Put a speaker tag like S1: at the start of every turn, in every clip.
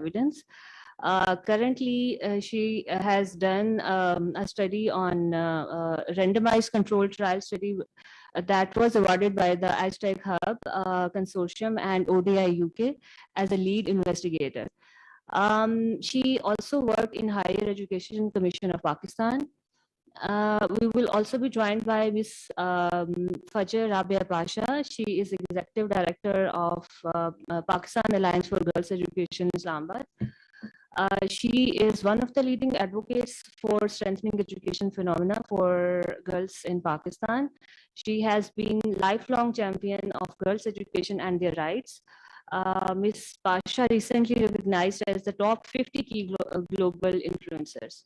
S1: evidence. Currently, she has done a study on randomized controlled trial study that was awarded by the #Hub Consortium and ODI UK as a lead investigator. She also worked in Higher Education Commission of Pakistan. We will also be joined by Ms. Fajr Rabia Pasha. She is Executive Director of Pakistan Alliance for Girls Education, Islamabad. She is one of the leading advocates for strengthening education phenomena for girls in Pakistan. She has been lifelong champion of girls' education and their rights. Ms. Pasha recently recognized as the top 50 key global influencers.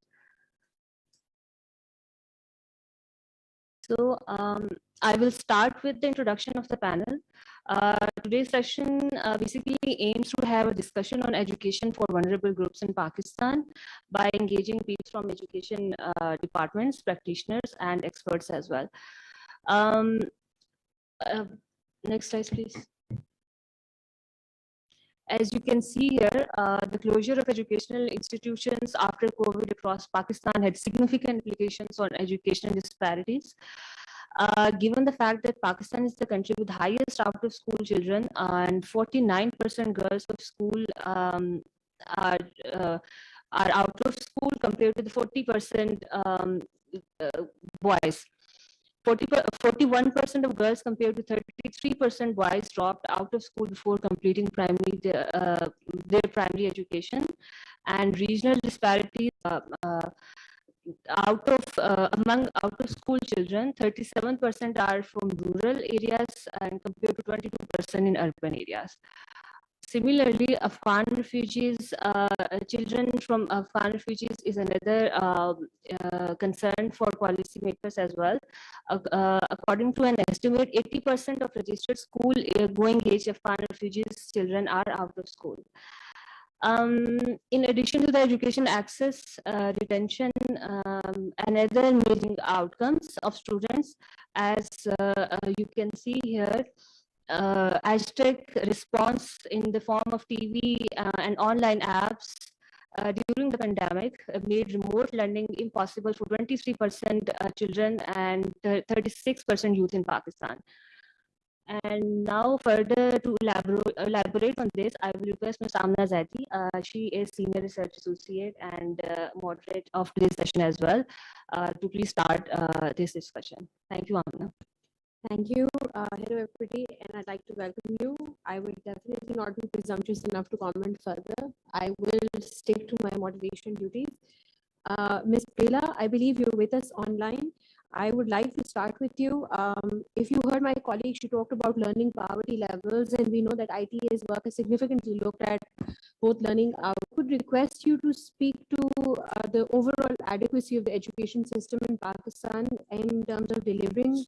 S1: So I will start with the introduction of the panel. Today's session basically aims to have a discussion on education for vulnerable groups in Pakistan by engaging peers from education departments, practitioners, and experts as well. Next slide, please. As you can see here, the closure of educational institutions after COVID across Pakistan had significant implications on educational disparities. Given the fact that Pakistan is the country with highest out-of-school children and 49% girls of school are out of school compared to the 40% boys. 41% of girls compared to 33% boys dropped out of school before completing their primary education, and regional disparities among out-of-school children, 37% are from rural areas and compared to 22% in urban areas. Similarly, Afghan refugees, children from Afghan refugees is another concern for policymakers as well. According to an estimate, 80% of registered school-going age Afghan refugees children are out of school. In addition to the education access, retention, another major outcomes of students, as you can see here, response in the form of TV and online apps during the pandemic made remote learning impossible for 23% children and 36% youth in Pakistan. And now further to elaborate on this, I will request Ms. Amna Zaidi. She is Senior Research Associate and moderate of today's session as well, to please start this discussion. Thank you, Amna.
S2: Thank you. Hello, everybody, and I'd like to welcome you. I will definitely not be presumptuous enough to comment further. I will stick to my moderation duties. Ms. Prela, I believe you're with us online. I would like to start with you. If you heard my colleague, she talked about learning poverty levels, and we know that ITA's work has significantly looked at both learning. I would request you to speak to the overall adequacy of the education system in Pakistan in terms of delivering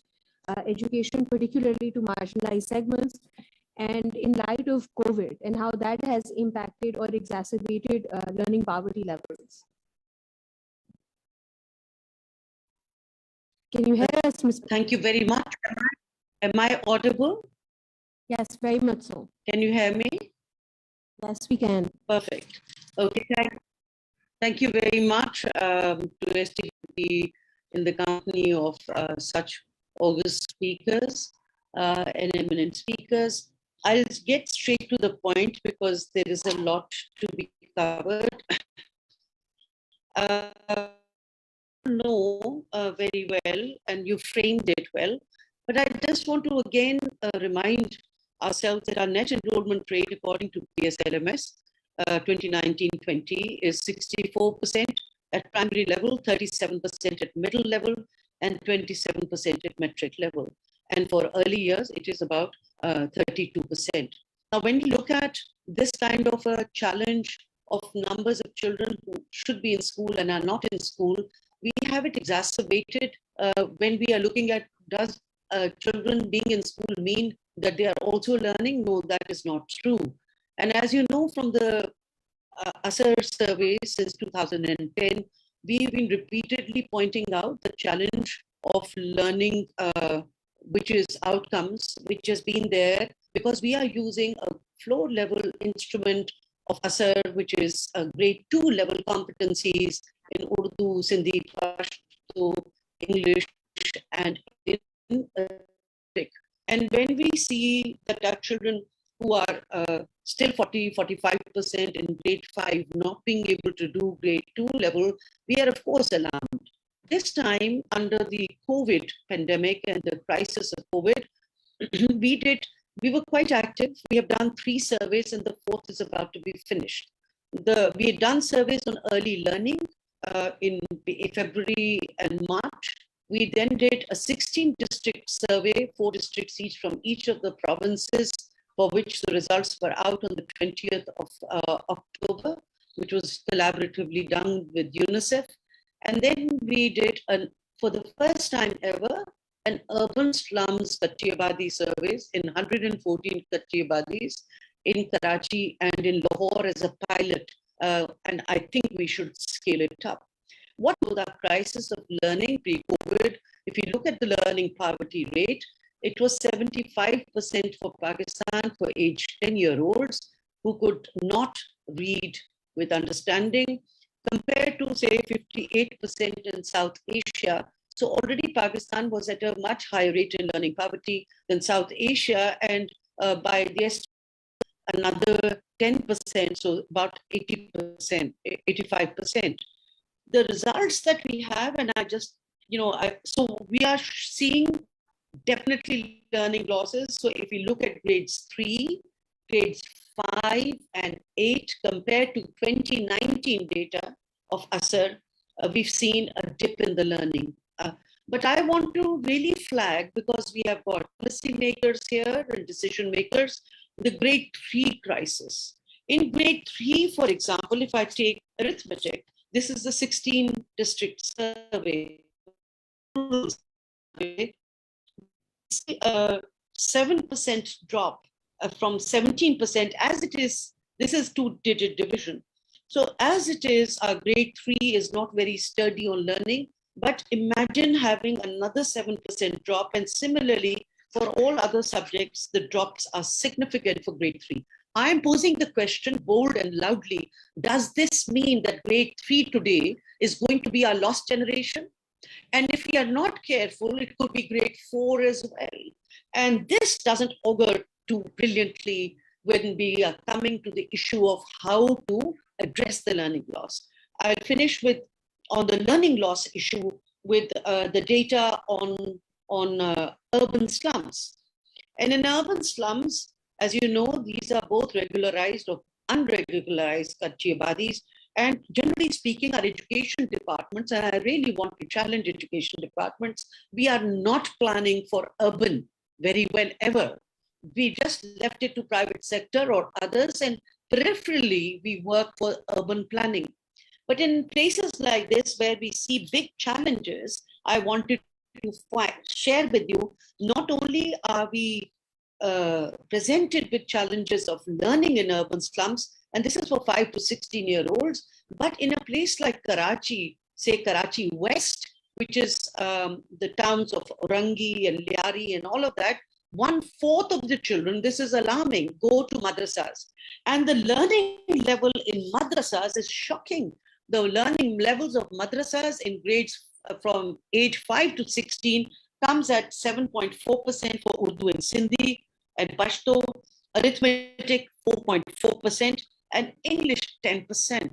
S2: education, particularly to marginalized segments, and in light of COVID and how that has impacted or exacerbated learning poverty levels. Can you hear us, Ms.
S3: Thank you very much. Am I audible?
S2: Yes, very much so.
S3: Can you hear me?
S2: Yes, we can.
S3: Perfect. Okay, thank you very much to be in the company of such august speakers and eminent speakers. I'll get straight to the point because there is a lot to be covered. Know very well, and you framed it well, but I just want to again remind ourselves that our net enrollment rate according to PSLMS 2019-20 is 64% at primary level, 37% at middle level, and 27% at metric level. And for early years, it is about 32%. Now, when we look at this kind of a challenge of numbers of children who should be in school and are not in school, we have it exacerbated when we are looking at, does children being in school mean that they are also learning? No, that is not true. And as you know from the ASER survey since 2010, we've been repeatedly pointing out the challenge of learning, which is outcomes, which has been there because we are using a floor level instrument of ASAR, which is grade 2 level competencies in Urdu, Sindhi, Pashto, English, and in Arabic. And when we see that our children who are still 45% in grade 5 not being able to do grade 2 level, we are of course alarmed. This time, under the COVID pandemic and the crisis of COVID, we were quite active. We have done 3 surveys and the 4th is about to be finished. We had done surveys on early learning in February and March. We then did a 16 district survey, 4 districts each from each of the provinces, for which the results were out on the 20th of October, which was collaboratively done with UNICEF. And then we did, for the first time ever, an urban slums Kathiawadi surveys in 114 Kathiawadis in Karachi and in Lahore as a pilot. And I think we should scale it up. What was the crisis of learning pre-COVID? If you look at the learning poverty rate, it was 75% for Pakistan for age 10-year-olds who could not read with understanding, compared to say 58% in South Asia. So already Pakistan was at a much higher rate in learning poverty than South Asia, and by the estimate, another 10%, so about 80%, 85%. The results that we have, and so we are seeing definitely learning losses. So if we look at grades 3, grades 5 and 8 compared to 2019 data of ASAR, we've seen a dip in the learning. But I want to really flag, because we have got policymakers here and decision makers, the grade 3 crisis. In grade 3, for example, if I take arithmetic, this is the 16 district survey. 7% drop from 17% as it is. This is 2-digit division. So as it is, our grade 3 is not very sturdy on learning, but imagine having another 7% drop. And similarly, for all other subjects, the drops are significant for grade 3. I am posing the question bold and loudly, does this mean that grade 3 today is going to be our lost generation? And if we are not careful, it could be grade 4 as well. And this doesn't augur too brilliantly when we are coming to the issue of how to address the learning loss. I'll finish with, on the learning loss issue, with the data on urban slums. And in urban slums, as you know, these are both regularized or unregularized Kathiawardis. And generally speaking, our education departments, and I really want to challenge education departments, we are not planning for urban very well ever. We just left it to private sector or others, and peripherally we work for urban planning. But in places like this where we see big challenges, I wanted to share with you, not only are we presented with challenges of learning in urban slums, and this is for 5 to 16-year-olds, but in a place like Karachi, say Karachi West, which is the towns of Orangi and Liari and all of that, 1/4 of the children, this is alarming, go to madrasas. And the learning level in madrasas is shocking. The learning levels of madrasas in grades from age 5 to 16 comes at 7.4% for Urdu and Sindhi, and Pashto, arithmetic 4.4%, and English 10%.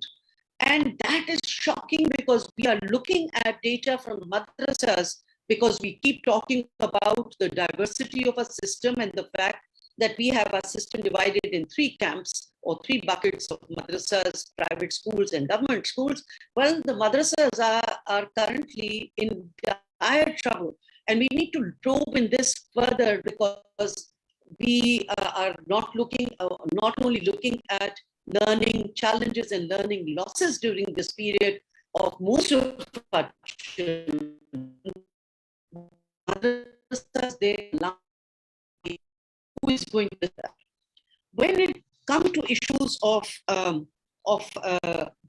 S3: And that is shocking, because we are looking at data from madrasas, because we keep talking about the diversity of our system and the fact that we have our system divided in 3 camps or 3 buckets of madrasas, private schools and government schools. Well, the madrasas are currently in dire trouble. And we need to probe in this further, because we are not only looking at learning challenges and learning losses during this period of most of our children. Who is going to that? When it comes to issues of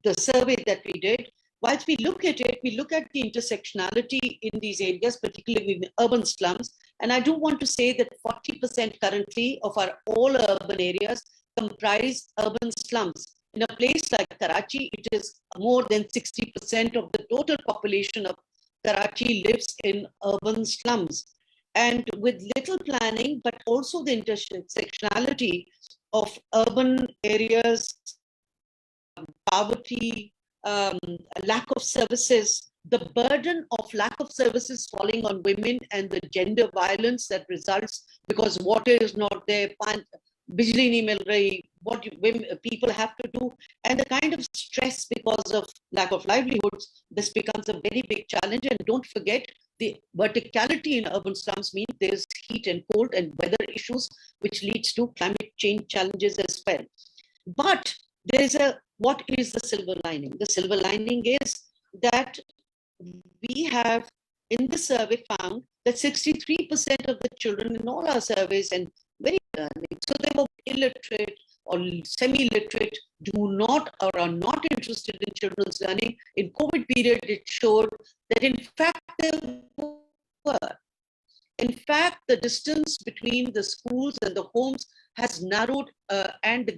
S3: the survey that we did, whilst we look at it, we look at the intersectionality in these areas, particularly in urban slums. And I do want to say that 40% currently of our all urban areas comprise urban slums. In a place like Karachi, it is more than 60% of the total population of Karachi lives in urban slums. And with little planning, but also the intersectionality of urban areas, poverty, lack of services, the burden of lack of services falling on women and the gender violence that results because water is not there, bijli nahi mil rahi, what people have to do, and the kind of stress because of lack of livelihoods, this becomes a very big challenge. And don't forget, the verticality in urban slums means there's heat and cold and weather issues, which leads to climate change challenges as well. But there is what is the silver lining? The silver lining is that we have in the survey found that 63% of the children in all our surveys and very learning, so they were illiterate or semi-literate, do not or are not interested in children's learning. In COVID period, it showed that in fact they were. In fact, the distance between the schools and the homes has narrowed and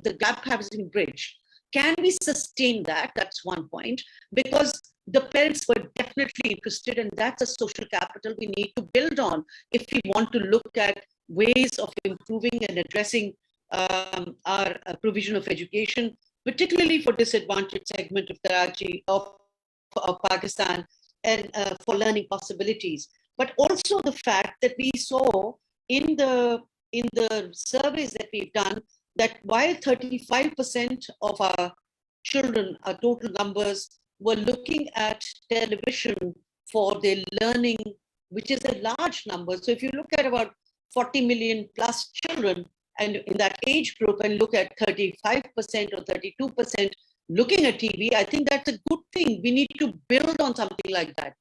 S3: the gap has been bridged. Can we sustain that? That's one point, because the parents were definitely interested, and that's a social capital we need to build on if we want to look at ways of improving and addressing our provision of education, particularly for disadvantaged segment of Karachi, of Pakistan, and for learning possibilities. But also the fact that we saw in the surveys that we've done that while 35% of our children, our total numbers, were looking at television for their learning, which is a large number. So if you look at about 40 million plus children, and in that age group, and look at 35% or 32% looking at TV, I think that's a good thing. We need to build on something like that.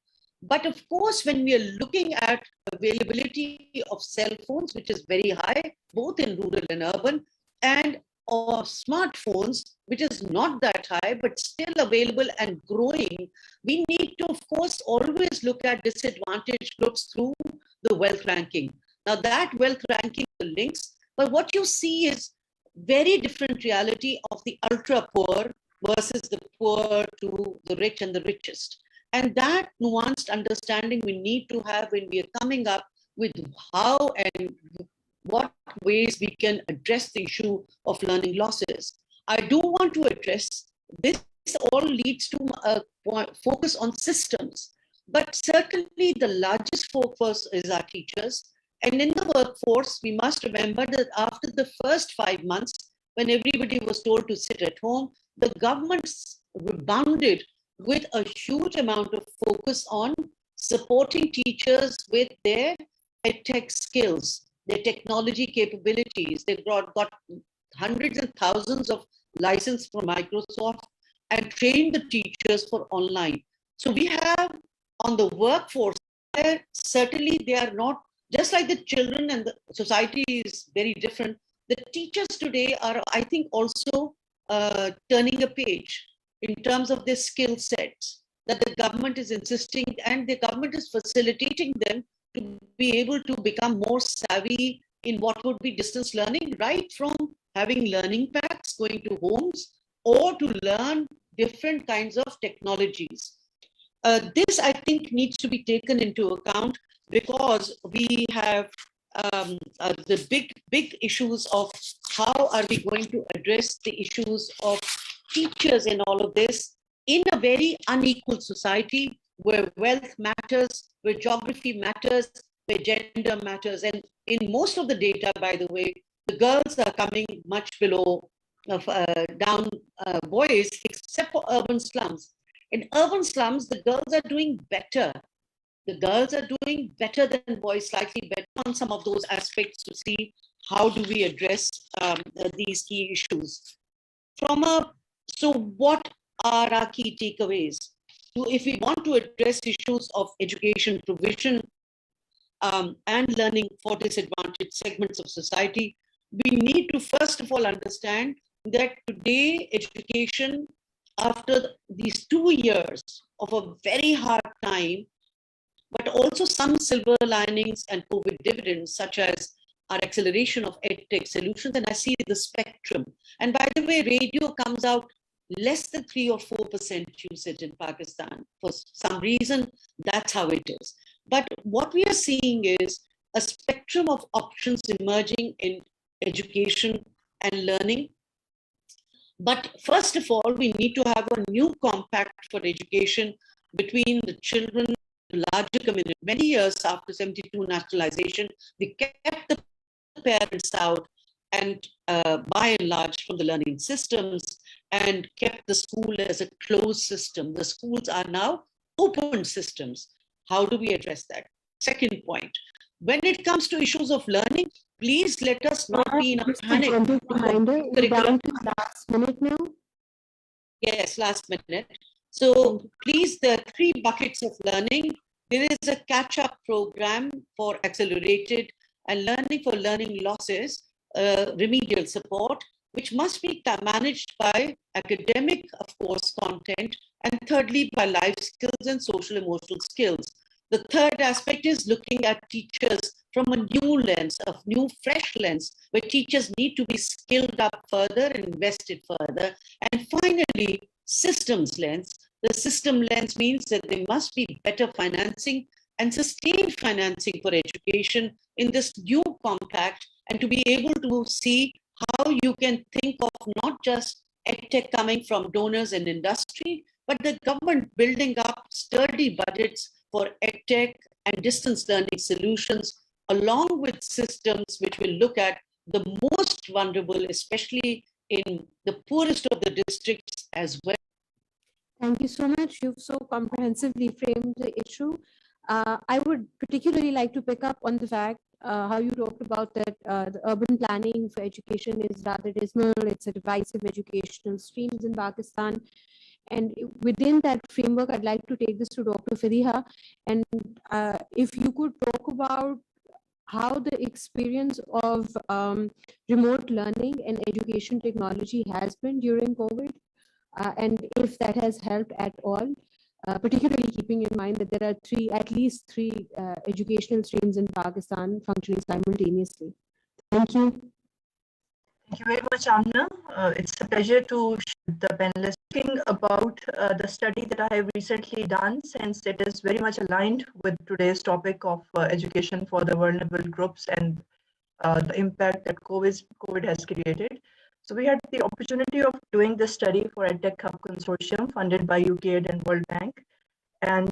S3: But of course, when we are looking at availability of cell phones, which is very high, both in rural and urban, and of smartphones, which is not that high, but still available and growing, we need to, of course, always look at disadvantaged groups through the wealth ranking. Now that wealth ranking links, but what you see is very different reality of the ultra poor versus the poor to the rich and the richest. And that nuanced understanding we need to have when we are coming up with how and what ways we can address the issue of learning losses. I do want to address this. All leads to a focus on systems, but certainly the largest focus is our teachers. And in the workforce, we must remember that after the first 5 months, when everybody was told to sit at home, the government rebounded with a huge amount of focus on supporting teachers with their tech skills, their technology capabilities. They got hundreds and thousands of licenses from Microsoft and trained the teachers for online. So we have on the workforce, certainly they are not, just like the children and the society is very different. The teachers today are, I think, also turning a page in terms of their skill sets that the government is insisting, and the government is facilitating them to be able to become more savvy in what would be distance learning, right from having learning packs, going to homes, or to learn different kinds of technologies. This, I think, needs to be taken into account because we have the big issues of how are we going to address the issues of teachers in all of this in a very unequal society where wealth matters, where geography matters, where gender matters. And in most of the data, by the way, the girls are coming much below down boys, except for urban slums. In urban slums, the girls are doing better. The girls are doing better than boys, slightly better on some of those aspects to see how do we address these key issues. So what are our key takeaways? So if we want to address issues of education provision and learning for disadvantaged segments of society, we need to first of all understand that today education, after these 2 years of a very hard time, but also some silver linings and COVID dividends, such as our acceleration of EdTech solutions, and I see the spectrum. And by the way, radio comes out less than 3 or 4% usage in Pakistan. For some reason, that's how it is. But what we are seeing is a spectrum of options emerging in education and learning. But first of all, we need to have a new compact for education between the children, the larger community. Many years after 72 nationalization, we kept the parents out and by and large from the learning systems and kept the school as a closed system. The schools are now open systems. How do we address that? Second point, when it comes to issues of learning, please let us not be in a panic.
S2: Reminder, we're down to last minute now.
S3: Yes, last minute. So please, there are 3 buckets of learning. There is a catch-up program for accelerated and learning for learning losses, remedial support, which must be managed by academic, of course, content, and thirdly, by life skills and social emotional skills. The third aspect is looking at teachers from a new lens, a new fresh lens, where teachers need to be skilled up further and invested further. And finally, systems lens. The system lens means that there must be better financing and sustained financing for education in this new compact, and to be able to see how you can think of not just EdTech coming from donors and industry, but the government building up sturdy budgets for EdTech and distance learning solutions, along with systems which will look at the most vulnerable, especially in the poorest of the districts as well.
S2: Thank you so much. You've so comprehensively framed the issue. I would particularly like to pick up on the fact how you talked about that the urban planning for education is rather dismal. It's a divisive educational streams in Pakistan. And within that framework, I'd like to take this to Dr. Fariha. And if you could talk about how the experience of remote learning and education technology has been during COVID, and if that has helped at all, particularly keeping in mind that there are at least three educational streams in Pakistan functioning simultaneously. Thank you.
S4: Thank you very much, Amna. It's a pleasure to share the panelists talking about the study that I have recently done, since it is very much aligned with today's topic of education for the vulnerable groups and the impact that COVID has created. So we had the opportunity of doing this study for EdTech Hub Consortium funded by UKAID and World Bank. And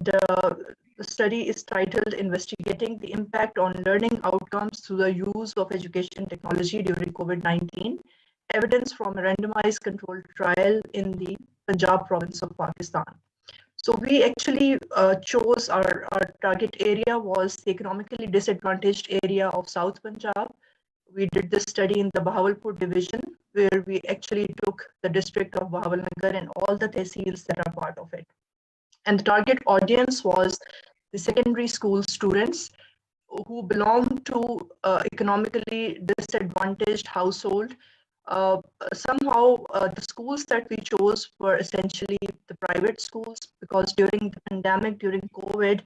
S4: the study is titled Investigating the Impact on Learning Outcomes Through the Use of Education Technology During COVID-19, Evidence from a Randomized Controlled Trial in the Punjab province of Pakistan. So we actually chose our target area was the economically disadvantaged area of South Punjab. We did this study in the Bahawalpur division, where we actually took the district of Bahawalnagar and all the tehsils that are part of it. And the target audience was the secondary school students who belong to economically disadvantaged household. Somehow the schools that we chose were essentially the private schools, because during the pandemic, during COVID,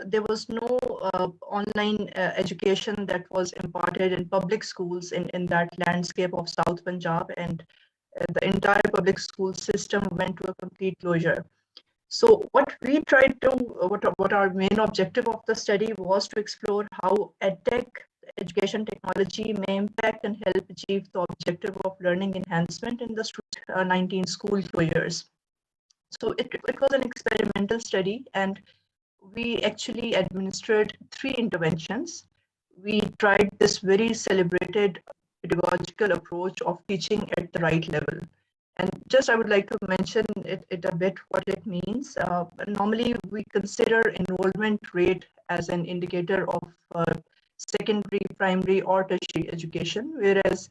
S4: there was no online education that was imparted in public schools in that landscape of South Punjab, and the entire public school system went to a complete closure. So what we tried to, what our main objective of the study was to explore how EdTech, education technology, may impact and help achieve the objective of learning enhancement in the 19 school closures. So it was an experimental study, and we actually administered 3 interventions. We tried this very celebrated pedagogical approach of teaching at the right level. And just I would like to mention it a bit what it means. Normally, we consider enrollment rate as an indicator of secondary, primary, or tertiary education, whereas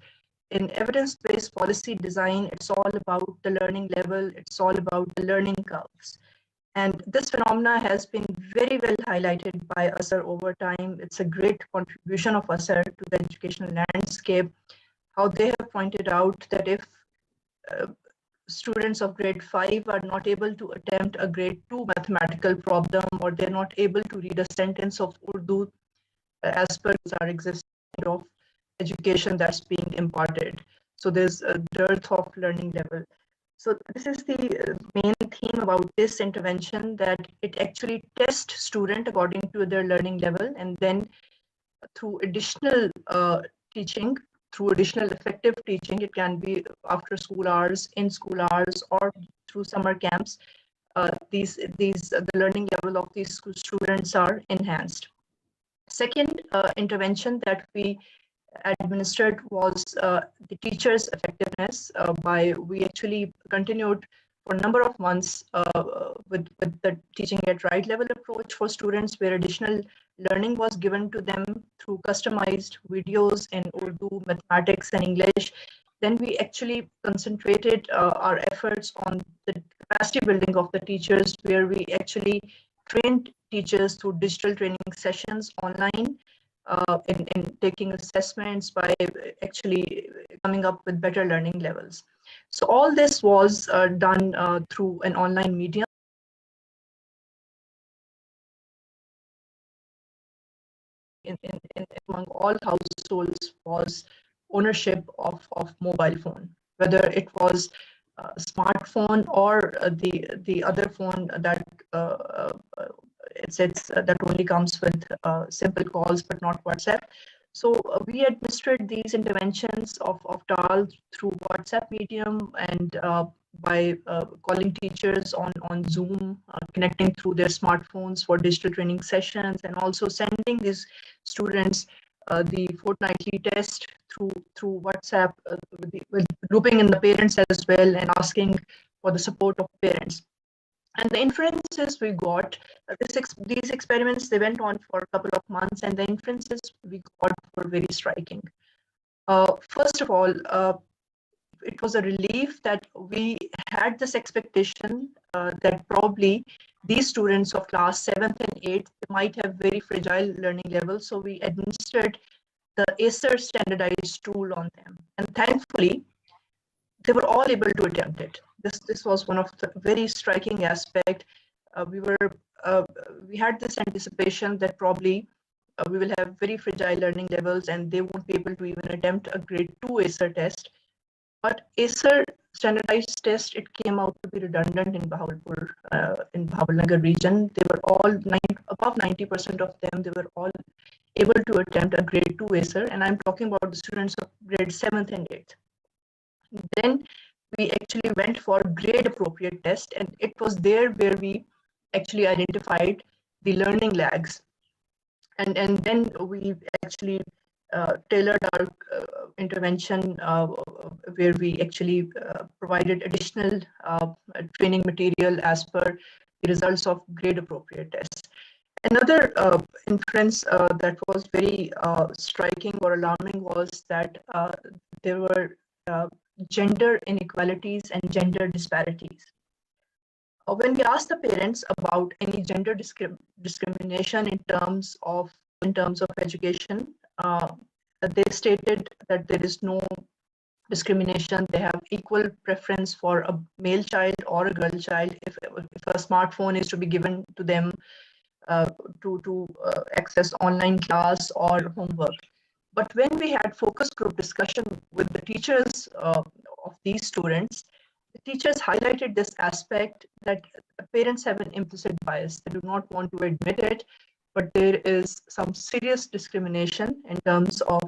S4: in evidence-based policy design, it's all about the learning level, it's all about the learning curves. And this phenomena has been very well highlighted by USER over time. It's a great contribution of USER to the educational landscape, how they have pointed out that if students of grade 5 are not able to attempt a grade 2 mathematical problem, or they're not able to read a sentence of Urdu as per our existing kind of education that's being imparted. So there's a dearth of learning level. So this is the main theme about this intervention, that it actually tests student according to their learning level, and then through additional teaching, through additional effective teaching, it can be after school hours, in school hours, or through summer camps, the learning level of these students are enhanced. Second intervention that we administered was the teachers' effectiveness. We actually continued for a number of months with the teaching at right level approach for students, where additional learning was given to them through customized videos in Urdu, mathematics, and English. Then we actually concentrated our efforts on the capacity building of the teachers, where we actually trained teachers through digital training sessions online, in taking assessments, by actually coming up with better learning levels. So all this was done through an online medium. Among all households was ownership of mobile phone, whether it was a smartphone or the other phone that that only comes with simple calls but not WhatsApp. So we administered these interventions of TAL through WhatsApp medium, and by calling teachers on Zoom, connecting through their smartphones for digital training sessions, and also sending these students the fortnightly test through WhatsApp, with grouping in the parents as well, and asking for the support of parents. And the inferences we got, these experiments, they went on for a couple of months, and the inferences we got were very striking. First of all, it was a relief that we had this expectation that probably these students of class 7th and 8th might have very fragile learning levels. So we administered the ACER standardized tool on them. And thankfully, they were all able to attempt it. This was one of the very striking aspect. We had this anticipation that probably we will have very fragile learning levels, and they won't be able to even attempt a grade 2 ACER test. But ACER standardized test, it came out to be redundant in Bahawalpur, in Bahawalnagar region. They were all above 90% of them. They were all able to attempt a grade 2 ACER, and I'm talking about the students of grade 7th and 8th. Then we actually went for grade appropriate test, and it was there where we actually identified the learning lags. And then we actually tailored our intervention, where we actually provided additional training material as per the results of grade appropriate tests. Another inference that was very striking or alarming was that there were gender inequalities and gender disparities. When we asked the parents about any gender discrimination in terms of education, they stated that there is no discrimination. They have equal preference for a male child or a girl child. If a smartphone is to be given to them to access online class or homework. But when we had focus group discussion with the teachers of these students, the teachers highlighted this aspect that parents have an implicit bias. They do not want to admit it, but there is some serious discrimination in terms of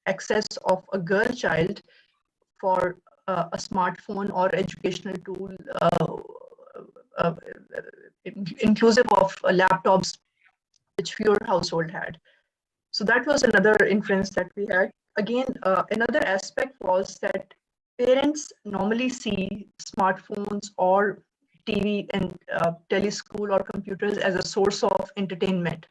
S4: access of a girl child for a smartphone or educational tool, inclusive of laptops, which fewer household had. So that was another inference that we had. Again, another aspect was that parents normally see smartphones or TV and teleschool or computers as a source of entertainment,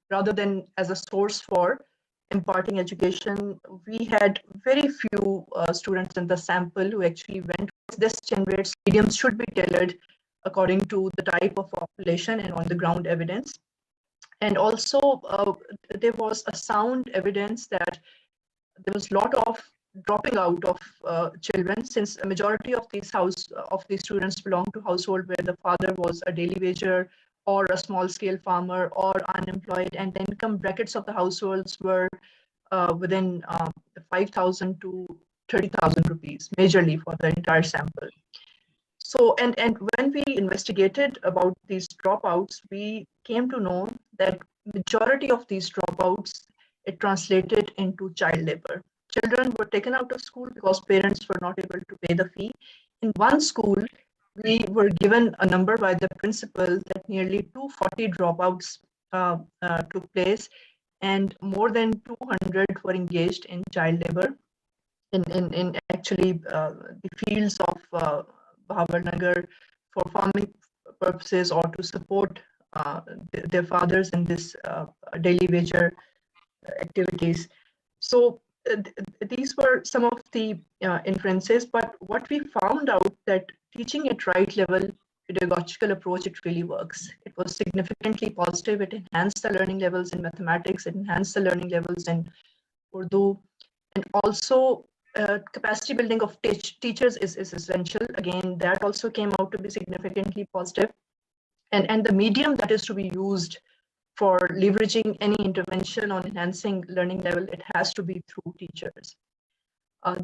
S4: rather than as a source for imparting education. We had very few students in the sample who actually went. This generates mediums should be tailored according to the type of population and on the ground evidence. And also, there was a sound evidence that there was a lot of dropping out of children, since a majority of these students belong to household where the father was a daily wager or a small scale farmer or unemployed, and the income brackets of the households were within 5,000 to 30,000 rupees, majorly for the entire sample. So, and when we investigated about these dropouts, we came to know that majority of these dropouts, it translated into child labor. Children were taken out of school because parents were not able to pay the fee. In one school, we were given a number by the principal that nearly 240 dropouts took place, and more than 200 were engaged in child labor in actually the fields of Bhavarnagar for farming purposes or to support their fathers in this daily wager activities. So these were some of the inferences, but what we found out that teaching at right level pedagogical approach, it really works. It was significantly positive. It enhanced the learning levels in mathematics, it enhanced the learning levels in Urdu, and also capacity building of teachers is essential. Again, that also came out to be significantly positive. And the medium that is to be used for leveraging any intervention on enhancing learning level, it has to be through teachers.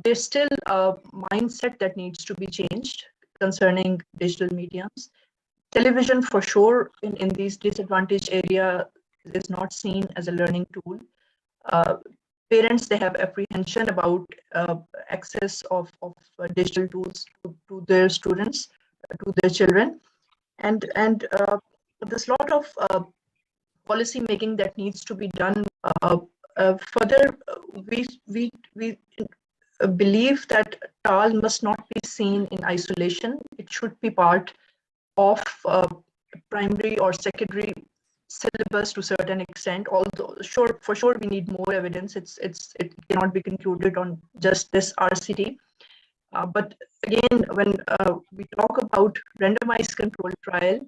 S4: There's still a mindset that needs to be changed concerning digital mediums. Television, for sure, in these disadvantaged area is not seen as a learning tool. Parents, they have apprehension about access of digital tools to their students, to their children. And there's a lot of policy making that needs to be done. Further, we believe that TAL must not be seen in isolation. It should be part of primary or secondary syllabus to a certain extent. Although, for sure, we need more evidence. It cannot be concluded on just this RCT. But again, when we talk about randomized controlled trial,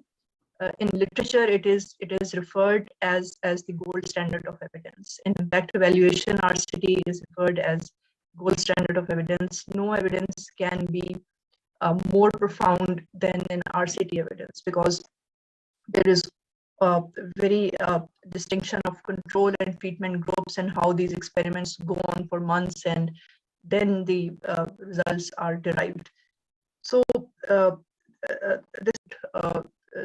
S4: in literature, it is referred as the gold standard of evidence. In impact evaluation, RCT is referred as gold standard of evidence. No evidence can be more profound than an RCT evidence, because there is a very distinction of control and treatment groups and how these experiments go on for months, and then the results are derived. So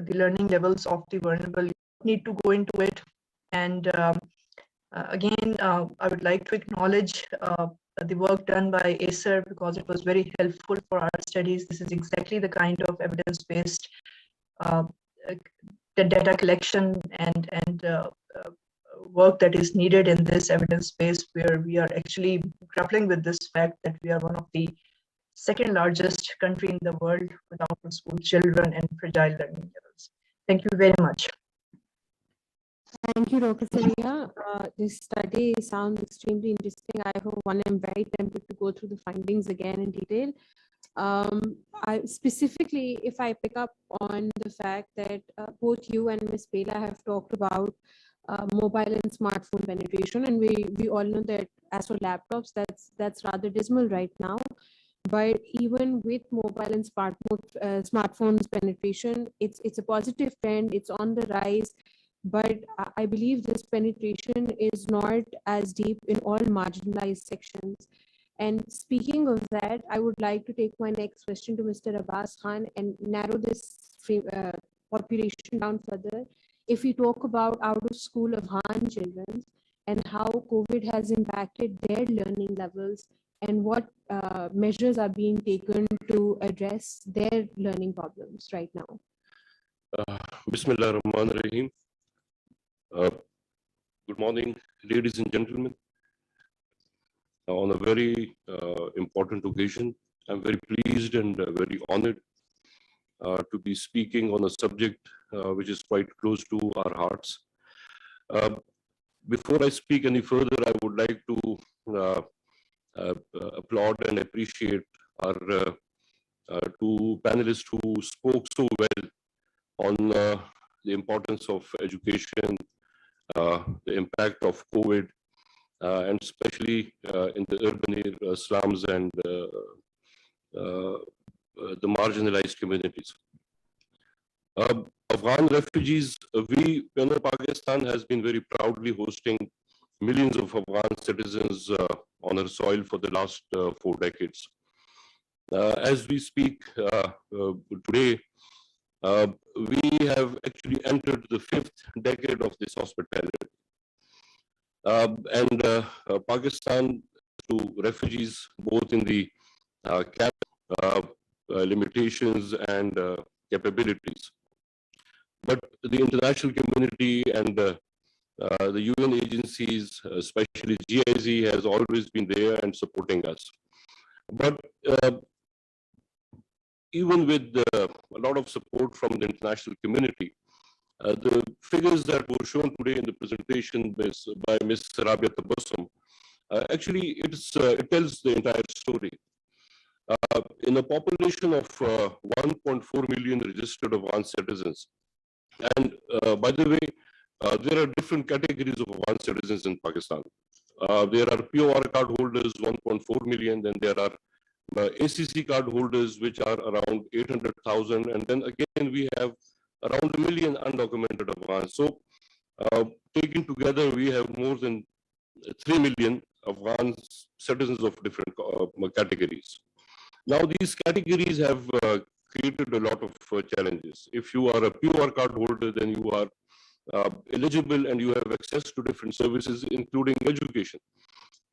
S4: the learning levels of the vulnerable, need to go into it. And again, I would like to acknowledge the work done by ACER, because it was very helpful for our studies. This is exactly the kind of evidence-based the data collection and work that is needed in this evidence space, where we are actually grappling with this fact that we are one of the second largest country in the world with out-of-school children and fragile learning levels. Thank you very much.
S2: Thank you, Dr. Saria. This study sounds extremely interesting. I hope one am very tempted to go through the findings again in detail. I specifically, if I pick up on the fact that both you and Ms. Bela have talked about mobile and smartphone penetration, and we all know that as for laptops, that's rather dismal right now. But even with mobile and smartphones penetration, it's a positive trend. It's on the rise. But I believe this penetration is not as deep in all marginalized sections. And speaking of that, I would like to take my next question to Mr. Abbas Khan and narrow this population down further. If we talk about out-of-school Afghan children and how COVID has impacted their learning levels, and what measures are being taken to address their learning problems right now.
S5: Bismillah ar-Rahman ar-Rahim. Good morning, ladies and gentlemen. On a very important occasion, I'm very pleased and very honored to be speaking on a subject which is quite close to our hearts. Before I speak any further, I would like to applaud and appreciate our two panelists who spoke so well on the importance of education, the impact of COVID, and especially in the urban slums and the marginalized communities. Afghan refugees, Pakistan has been very proudly hosting millions of Afghan citizens on our soil for the last 4 decades. As we speak today, we have actually entered the 5th decade of this hospitality. Pakistan to refugees, both in the cap limitations and capabilities. But the international community and the UN agencies, especially GIZ, has always been there and supporting us. But even with a lot of support from the international community, the figures that were shown today in the presentation by Ms. Rabia Tabassum, actually it tells the entire story. In a population of 1.4 million registered Afghan citizens, and by the way, there are different categories of Afghan citizens in Pakistan. There are POR card holders, 1.4 million, then there are ACC card holders, which are around 800,000, and then again we have around 1 million undocumented Afghans. So taken together, we have more than 3 million Afghan citizens of different categories. Now, these categories have created a lot of challenges. If you are a POR card holder, then you are eligible and you have access to different services, including education.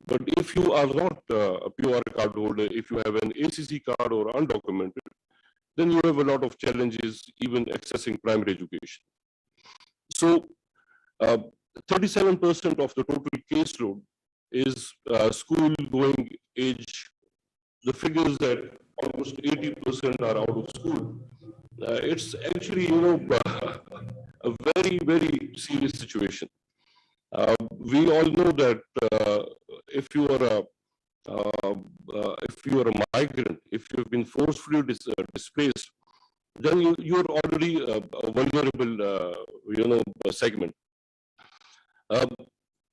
S5: But if you are not a POR card holder, if you have an ACC card or undocumented, then you have a lot of challenges even accessing primary education. So 37% of the total caseload is school-going age. The figures that almost 80% are out of school. It's actually, a very, very serious situation. We all know that if you are a migrant, if you've been forcefully displaced, then you're already a vulnerable, segment.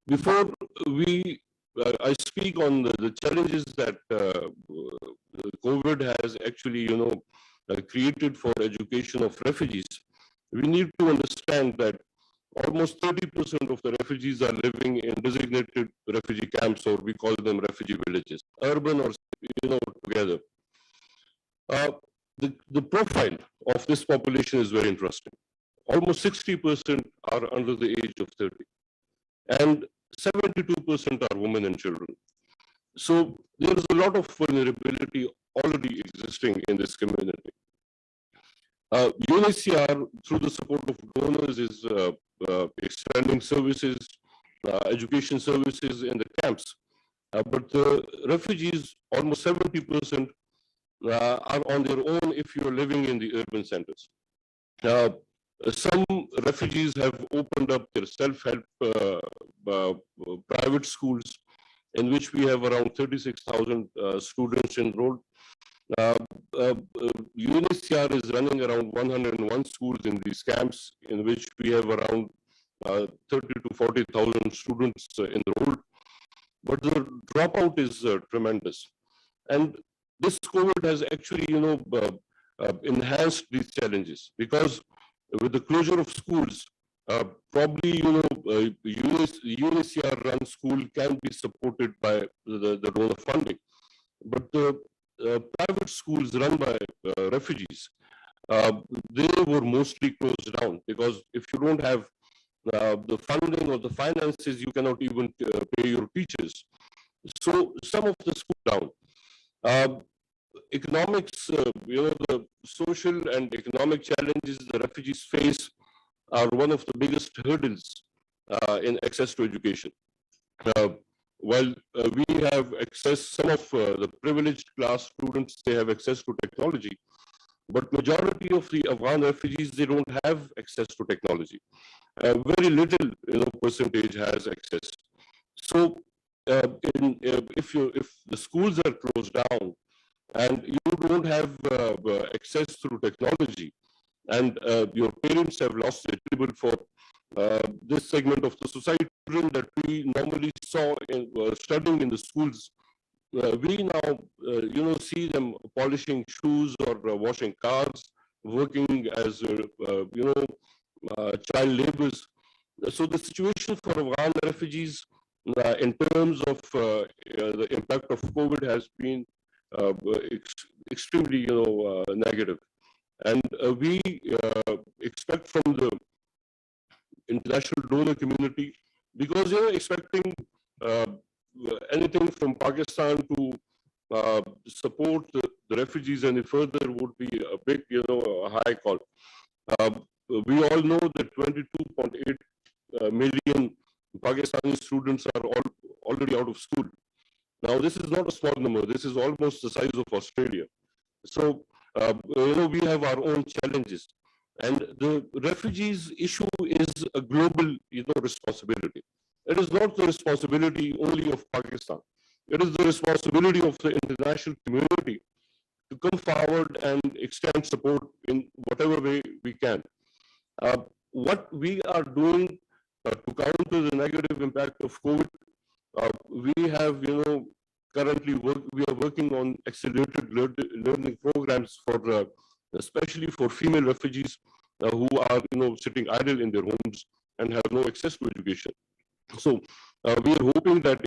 S5: Before I speak on the challenges that COVID has actually, created for education of refugees. We need to understand that almost 30% of the refugees are living in designated refugee camps, or we call them refugee villages, urban or together. The profile of this population is very interesting. Almost 60% are under the age of 30, and 72% are women and children. So there is a lot of vulnerability already existing in this community. UNHCR, through the support of donors, is expanding services, education services in the camps. But the refugees, almost 70%, are on their own if you're living in the urban centers. Some refugees have opened up their self-help private schools, in which we have around 36,000 students enrolled. UNHCR is running around 101 schools in these camps, in which we have around 30 to 40,000 students enrolled. But the dropout is tremendous. And this COVID has actually, enhanced these challenges, because with the closure of schools, probably, UNHCR run school can be supported by the donor funding. But the private schools run by refugees, they were mostly closed down, because if you don't have the funding or the finances, you cannot even pay your teachers. So some of the school down. Economics, the social and economic challenges the refugees face are one of the biggest hurdles in access to education. While we have access, some of the privileged class students, they have access to technology, but majority of the Afghan refugees, they don't have access to technology. Very little, percentage has access. So if the schools are closed down and you don't have access through technology, and your parents have lost their table for this segment of the society, children that we normally saw studying in the schools, we now see them polishing shoes or washing cars working as, child laborers. So the situation for Afghan refugees in terms of the impact of COVID has been extremely, negative. And we expect from the international donor community, because expecting uh, anything from Pakistan to support the refugees any further would be a big, a high call. We all know that 22.8 million Pakistani students are already out of school. Now, this is not a small number. This is almost the size of Australia. So, we have our own challenges. And the refugees issue is a global, responsibility. It is not the responsibility only of Pakistan. It is the responsibility of the international community to come forward and extend support in whatever way we can. What we are doing to counter the negative impact of COVID, we have, currently we are working on accelerated learning programs for, especially for female refugees who are, sitting idle in their homes and have no access to education. So we are hoping that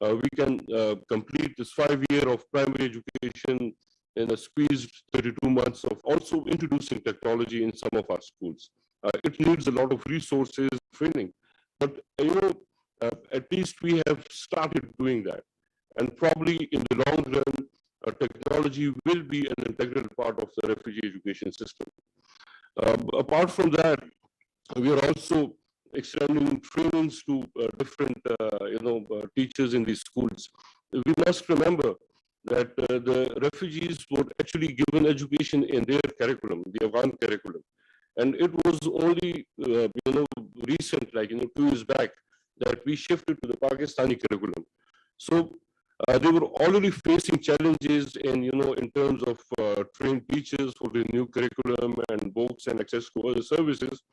S5: we can complete this 5 year of primary education in a squeezed 32 months of also introducing technology in some of our schools. It needs a lot of resources, training, but at least we have started doing that. And probably in the long run, technology will be an integral part of the refugee education system. Apart from that, we are also extending trainings to different, teachers in these schools. We must remember that the refugees were actually given education in their curriculum, the Afghan curriculum. And it was only, recent, like, 2 years back, that we shifted to the Pakistani curriculum. So they were already facing challenges in terms of trained teachers for the new curriculum and books and access to other services.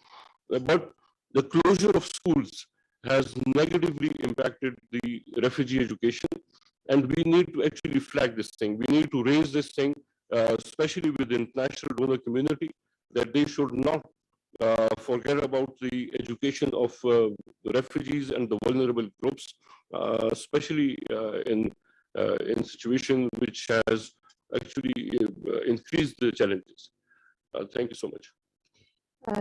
S5: But the closure of schools has negatively impacted the refugee education. And we need to actually flag this thing. We need to raise this thing, especially with the international donor community, that they should not forget about the education of refugees and the vulnerable groups, especially in situation which has actually increased the challenges. Thank you so much.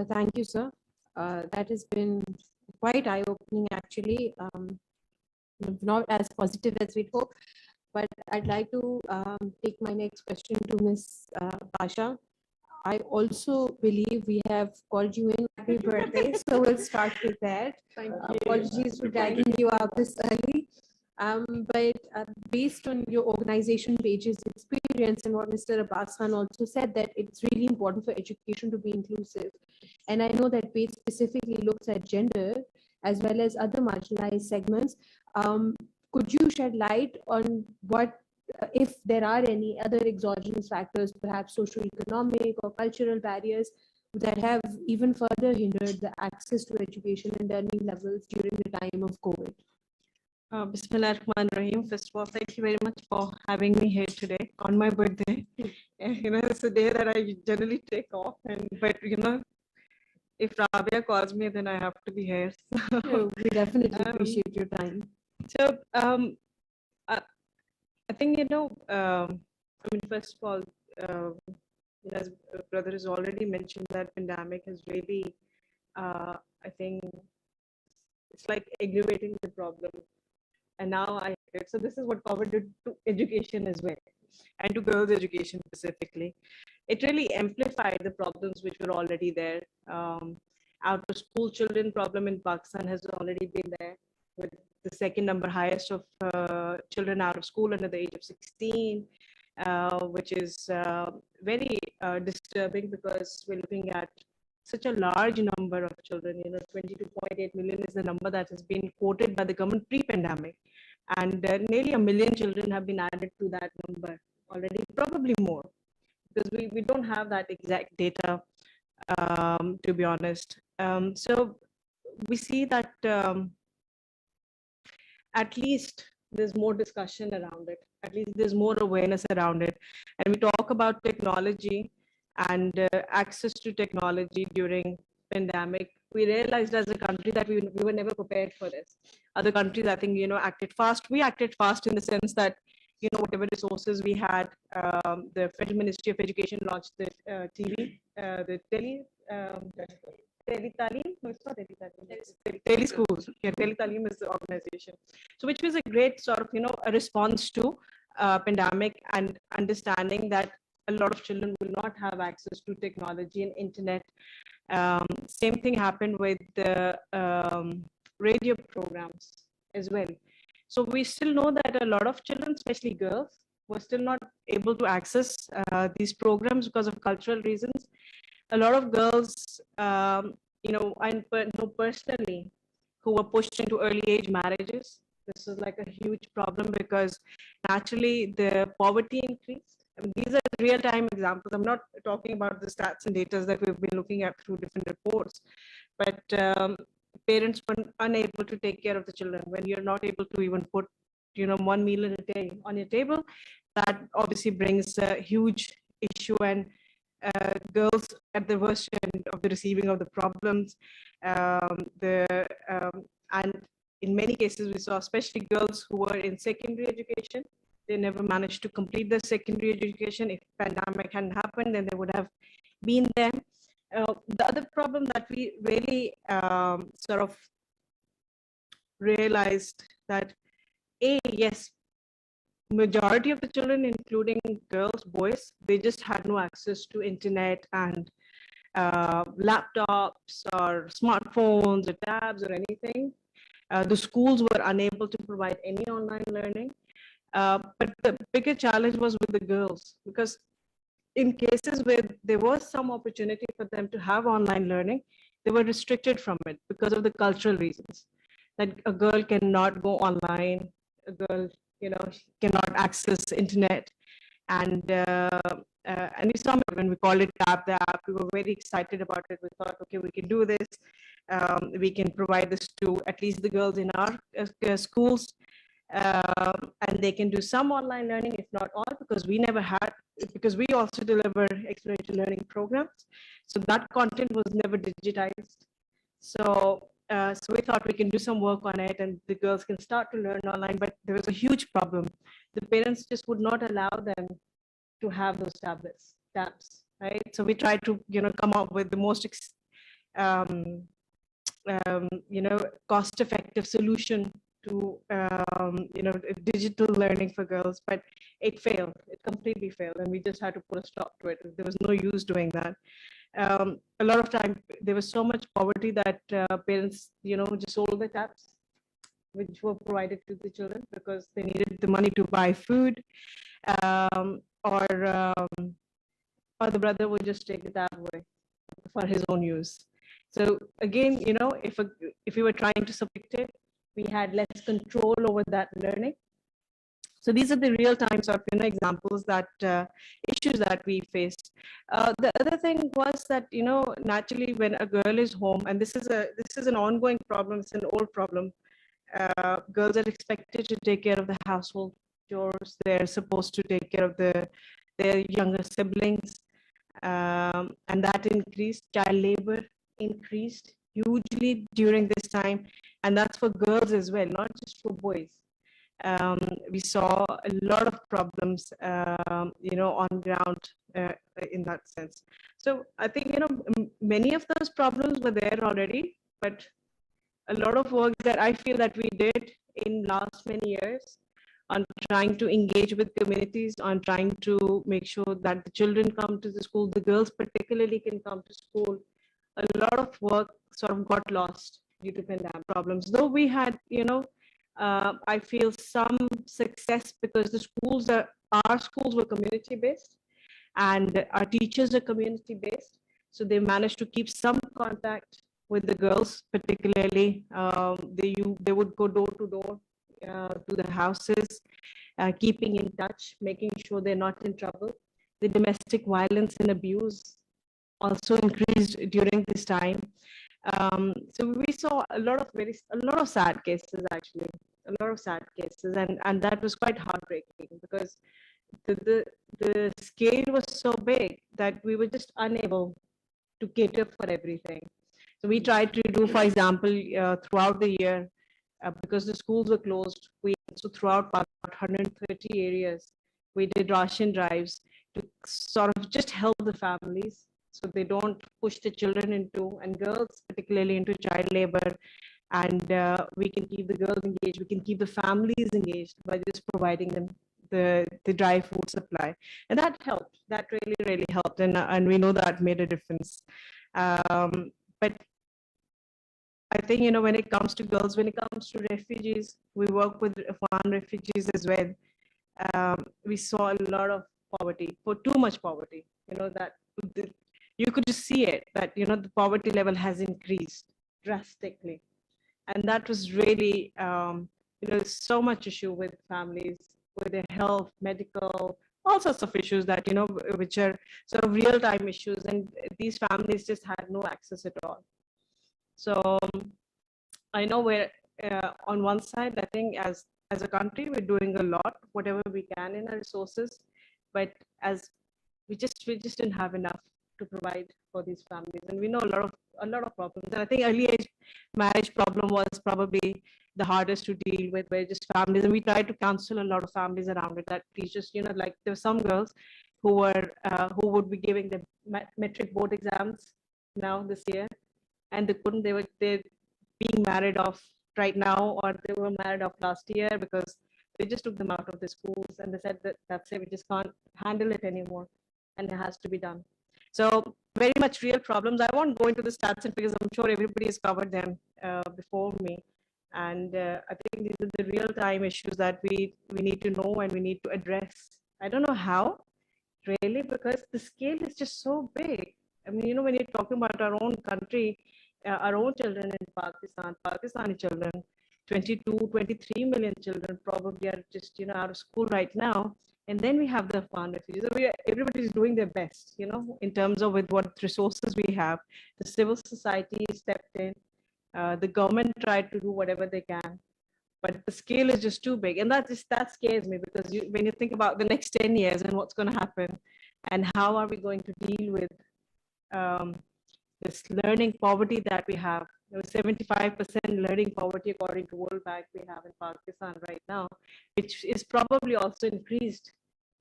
S2: Thank you, sir. That has been quite eye-opening, actually. Not as positive as we'd hope, but I'd like to take my next question to Ms. Basha. I also believe we have called you in. Happy birthday. So we'll start with that.
S6: Thank you.
S2: Apologies for dragging you out this early. But based on your organization page's experience and what Mr. Abbas Khan also said, that it's really important for education to be inclusive. And I know that page specifically looks at gender as well as other marginalized segments. Could you shed light on what, if there are any other exogenous factors, perhaps socioeconomic or cultural barriers that have even further hindered the access to education and learning levels during the time of COVID?
S6: Bismillahirrahmanirrahim. First of all, thank you very much for having me here today on my birthday. It's a day that I generally take off, but if Rabia calls me, then I have to be here. So,
S2: we definitely appreciate your time.
S6: So I think, first of all, as brother has already mentioned, that pandemic has really, I think, it's like aggravating the problem. And now so this is what COVID did to education as well, and to girls' education specifically. It really amplified the problems which were already there. Out of school children problem in Pakistan has already been there, with the second number highest of children out of school under the age of 16, which is very disturbing, because we're looking at such a large number of children. 22.8 million is the number that has been quoted by the government pre-pandemic, and nearly 1 million children have been added to that number already, probably more, because we don't have that exact data, to be honest. So we see that at least there's more discussion around it, at least there's more awareness around it, and we talk about technology, and access to technology during pandemic, we realized as a country that we were never prepared for this. Other countries, I think, acted fast. We acted fast in the sense that, whatever resources we had, the Federal Ministry of Education launched the Teletalim. No, it's not Teletalim. Teleschools. Yeah, Teletalim is the organization. So, which was a great sort of, a response to pandemic, and understanding that a lot of children will not have access to technology and internet. Same thing happened with the radio programs as well. So we still know that a lot of children, especially girls, were still not able to access these programs because of cultural reasons. A lot of girls, I know personally, who were pushed into early age marriages. This is like a huge problem because naturally the poverty increased. I mean, these are real-time examples. I'm not talking about the stats and data that we've been looking at through different reports, but parents were unable to take care of the children. When you're not able to even put, one meal in a day on your table, that obviously brings a huge issue, and girls at the worst end of the receiving of the problems. And in many cases, we saw especially girls who were in secondary education. They never managed to complete their secondary education. If pandemic hadn't happened, then they would have been there. The other problem that we really sort of realized that, yes, majority of the children, including girls, boys, they just had no access to internet and laptops or smartphones or tabs or anything. The schools were unable to provide any online learning. But the bigger challenge was with the girls, because in cases where there was some opportunity for them to have online learning, they were restricted from it because of the cultural reasons. That a girl cannot go online, a girl, cannot access internet. And we saw it when we called it Tap the App. We were very excited about it. We thought, okay, we can do this. We can provide this to at least the girls in our schools. And they can do some online learning, if not all, because we also deliver experiential learning programs. So that content was never digitized. So we thought we can do some work on it and the girls can start to learn online, but there was a huge problem. The parents just would not allow them to have those tabs, right? So we tried to, come up with the most, cost-effective solution to, digital learning for girls, but it failed. It completely failed, and we just had to put a stop to it. There was no use doing that. A lot of time there was so much poverty that parents, just sold their tabs, which were provided to the children because they needed the money to buy food, or the brother would just take the tab away for his own use. So again, if we were trying to subject it, we had less control over that learning. So these are the real-time sort of, examples that issues that we faced. The other thing was that, naturally when a girl is home, and this is an ongoing problem, it's an old problem. Girls are expected to take care of the household chores. They're supposed to take care of their younger siblings, and that increased. Child labor increased hugely during this time, and that's for girls as well, not just for boys. We saw a lot of problems, on ground in that sense. So I think, many of those problems were there already, but a lot of work that I feel that we did in last many years on trying to engage with communities, on trying to make sure that the children come to the school, the girls particularly can come to school. A lot of work sort of got lost due to pandemic problems. Though we had, I feel some success because our schools were community-based and our teachers are community-based. So they managed to keep some contact with the girls, particularly. They would go door to door to the houses, keeping in touch, making sure they're not in trouble. The domestic violence and abuse also increased during this time. So we saw a lot of sad cases, actually, a lot of sad cases, and that was quite heartbreaking because the scale was so big that we were just unable to cater for everything. So we tried to do, for example, throughout the year, because the schools were closed, we so throughout about 130 areas, we did ration drives to sort of just help the families so they don't push the children into, and girls particularly, into child labor. And we can keep the girls engaged, we can keep the families engaged by just providing them the dry food supply. And that helped, that really helped. And we know that made a difference. But I think, you know, when it comes to girls, when it comes to refugees, we work with foreign refugees as well. We saw a lot of poverty, for too much poverty, you know, that you could just see it, that, you know, the poverty level has increased drastically. And that was really, you know, so much issue with families, with their health, medical, all sorts of issues that, you know, which are sort of real-time issues. And these families just had no access at all. So I know we're on one side, I think as a country, we're doing a lot, whatever we can in our resources, but as we just didn't have enough to provide for these families. And we know a lot of problems. And I think early age marriage problem was probably the hardest to deal with, where just families, and we tried to counsel a lot of families around it, that teachers, you know, like there were some girls who would be giving the metric board exams now this year, and they couldn't, they're being married off right now, or they were married off last year because they just took them out of the schools and they said that that's it, we just can't handle it anymore and it has to be done. So very much real problems. I won't go into the stats and figures, I'm sure everybody has covered them before me. And I think these are the real time issues that we need to know and we need to address. I don't know how, really, because the scale is just so big. I mean, you know, when you're talking about our own country, our own children in Pakistan, Pakistani children, 22, 23 million children probably are just, you know, out of school right now. And then we have the foreign refugees. So everybody is doing their best, you know, in terms of with what resources we have. The civil society stepped in. The government tried to do whatever they can. But the scale is just too big. And that scares me, because when you think about the next 10 years and what's going to happen, and how are we going to deal with this learning poverty that we have. 75% learning poverty according to World Bank we have in Pakistan right now, which is probably also increased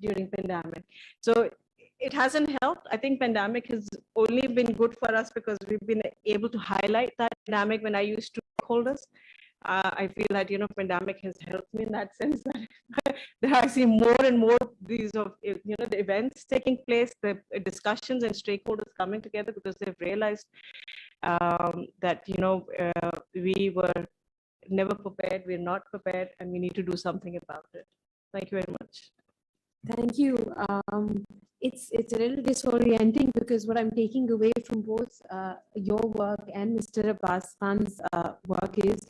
S6: during pandemic. So it hasn't helped. I think pandemic has only been good for us because we've been able to highlight that pandemic when I used to stakeholders. I feel that, you know, pandemic has helped me in that sense, that there are actually more and more these of, you know, the events taking place, the discussions and stakeholders coming together, because they've realized that, you know, we were never prepared, we're not prepared, and we need to do something about it. Thank you very much.
S2: Thank you. It's a little disorienting, because what I'm taking away from both your work and Mr. Abbas Khan's work is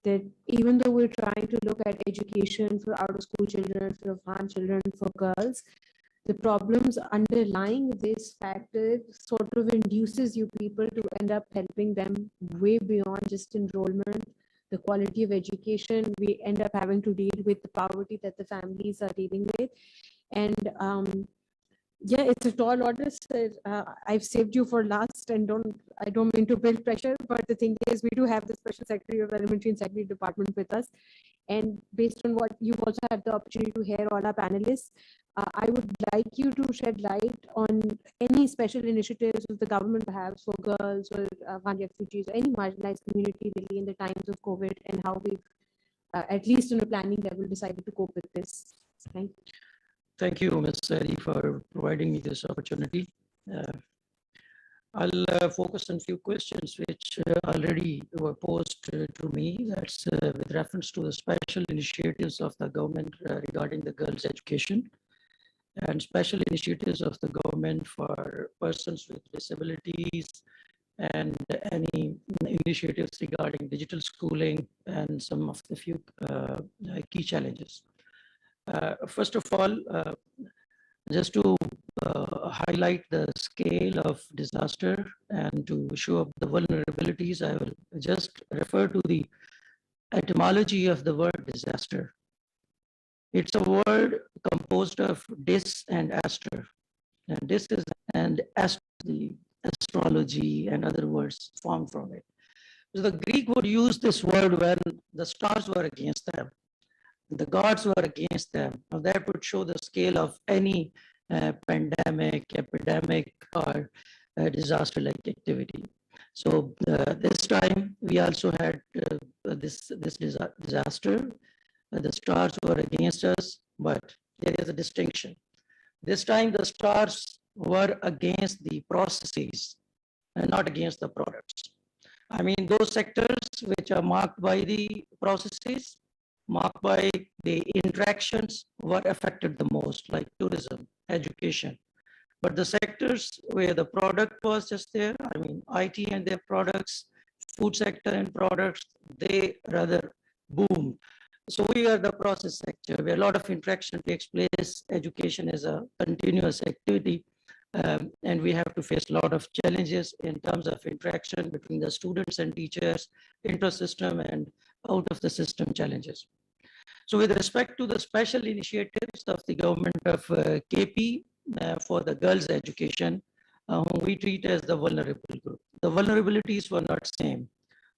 S2: that even though we're trying to look at education for out-of-school children, for Afghan children, for girls, the problems underlying this factor sort of induces you people to end up helping them way beyond just enrollment, the quality of education. We end up having to deal with the poverty that the families are dealing with. And yeah, it's a tall order. I've saved you for last, and I don't mean to build pressure, but the thing is, we do have the Special Secretary of Elementary and Secondary Department with us. And based on what you've also had the opportunity to hear all our panelists, I would like you to shed light on any special initiatives of the government perhaps for girls or Afghan refugees or any marginalized community really in the times of COVID, and how we've, at least on a planning level, decided to cope with this. Thank you.
S7: Thank you, Ms. Sari, for providing me this opportunity. I'll focus on a few questions which already were posed to me. That's with reference to the special initiatives of the government regarding the girls' education, and special initiatives of the government for persons with disabilities, and any initiatives regarding digital schooling, and some of the few key challenges. First of all, just to highlight the scale of disaster and to show up the vulnerabilities, I will just refer to the etymology of the word disaster. It's a word composed of dis and aster. And dis is and aster, the astrology and other words formed from it. So the Greek would use this word when the stars were against them, the gods were against them. Now that would show the scale of any pandemic, epidemic, or disaster-like activity. So this time we also had this disaster. The stars were against us, but there is a distinction. This time the stars were against the processes and not against the products. I mean, those sectors which are marked by the processes, marked by the interactions, were affected the most, like tourism, education. But the sectors where the product was just there, I mean, IT and their products, food sector and products, they rather boomed. So we are the process sector where a lot of interaction takes place. Education is a continuous activity. And we have to face a lot of challenges in terms of interaction between the students and teachers, inter-system and out of the system challenges. So with respect to the special initiatives of the government of KP for the girls' education, we treat as the vulnerable group. The vulnerabilities were not same.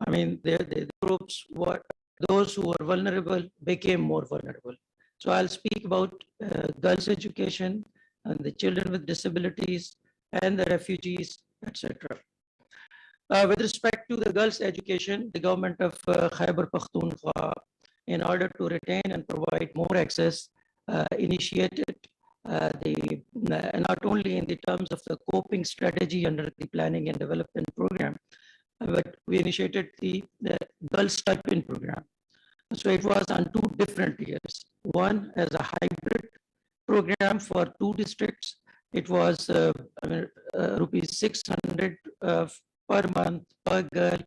S7: I mean, the groups were, those who were vulnerable became more vulnerable. So I'll speak about girls' education, and the children with disabilities, and the refugees, etc. With respect to the girls' education, the government of Khyber Pakhtunkhwa, in order to retain and provide more access, initiated not only in the terms of the coping strategy under the planning and development program, but we initiated the girls' stipend program. So it was on 2 different years. One as a hybrid program for 2 districts. It was rupees 600 per month per girl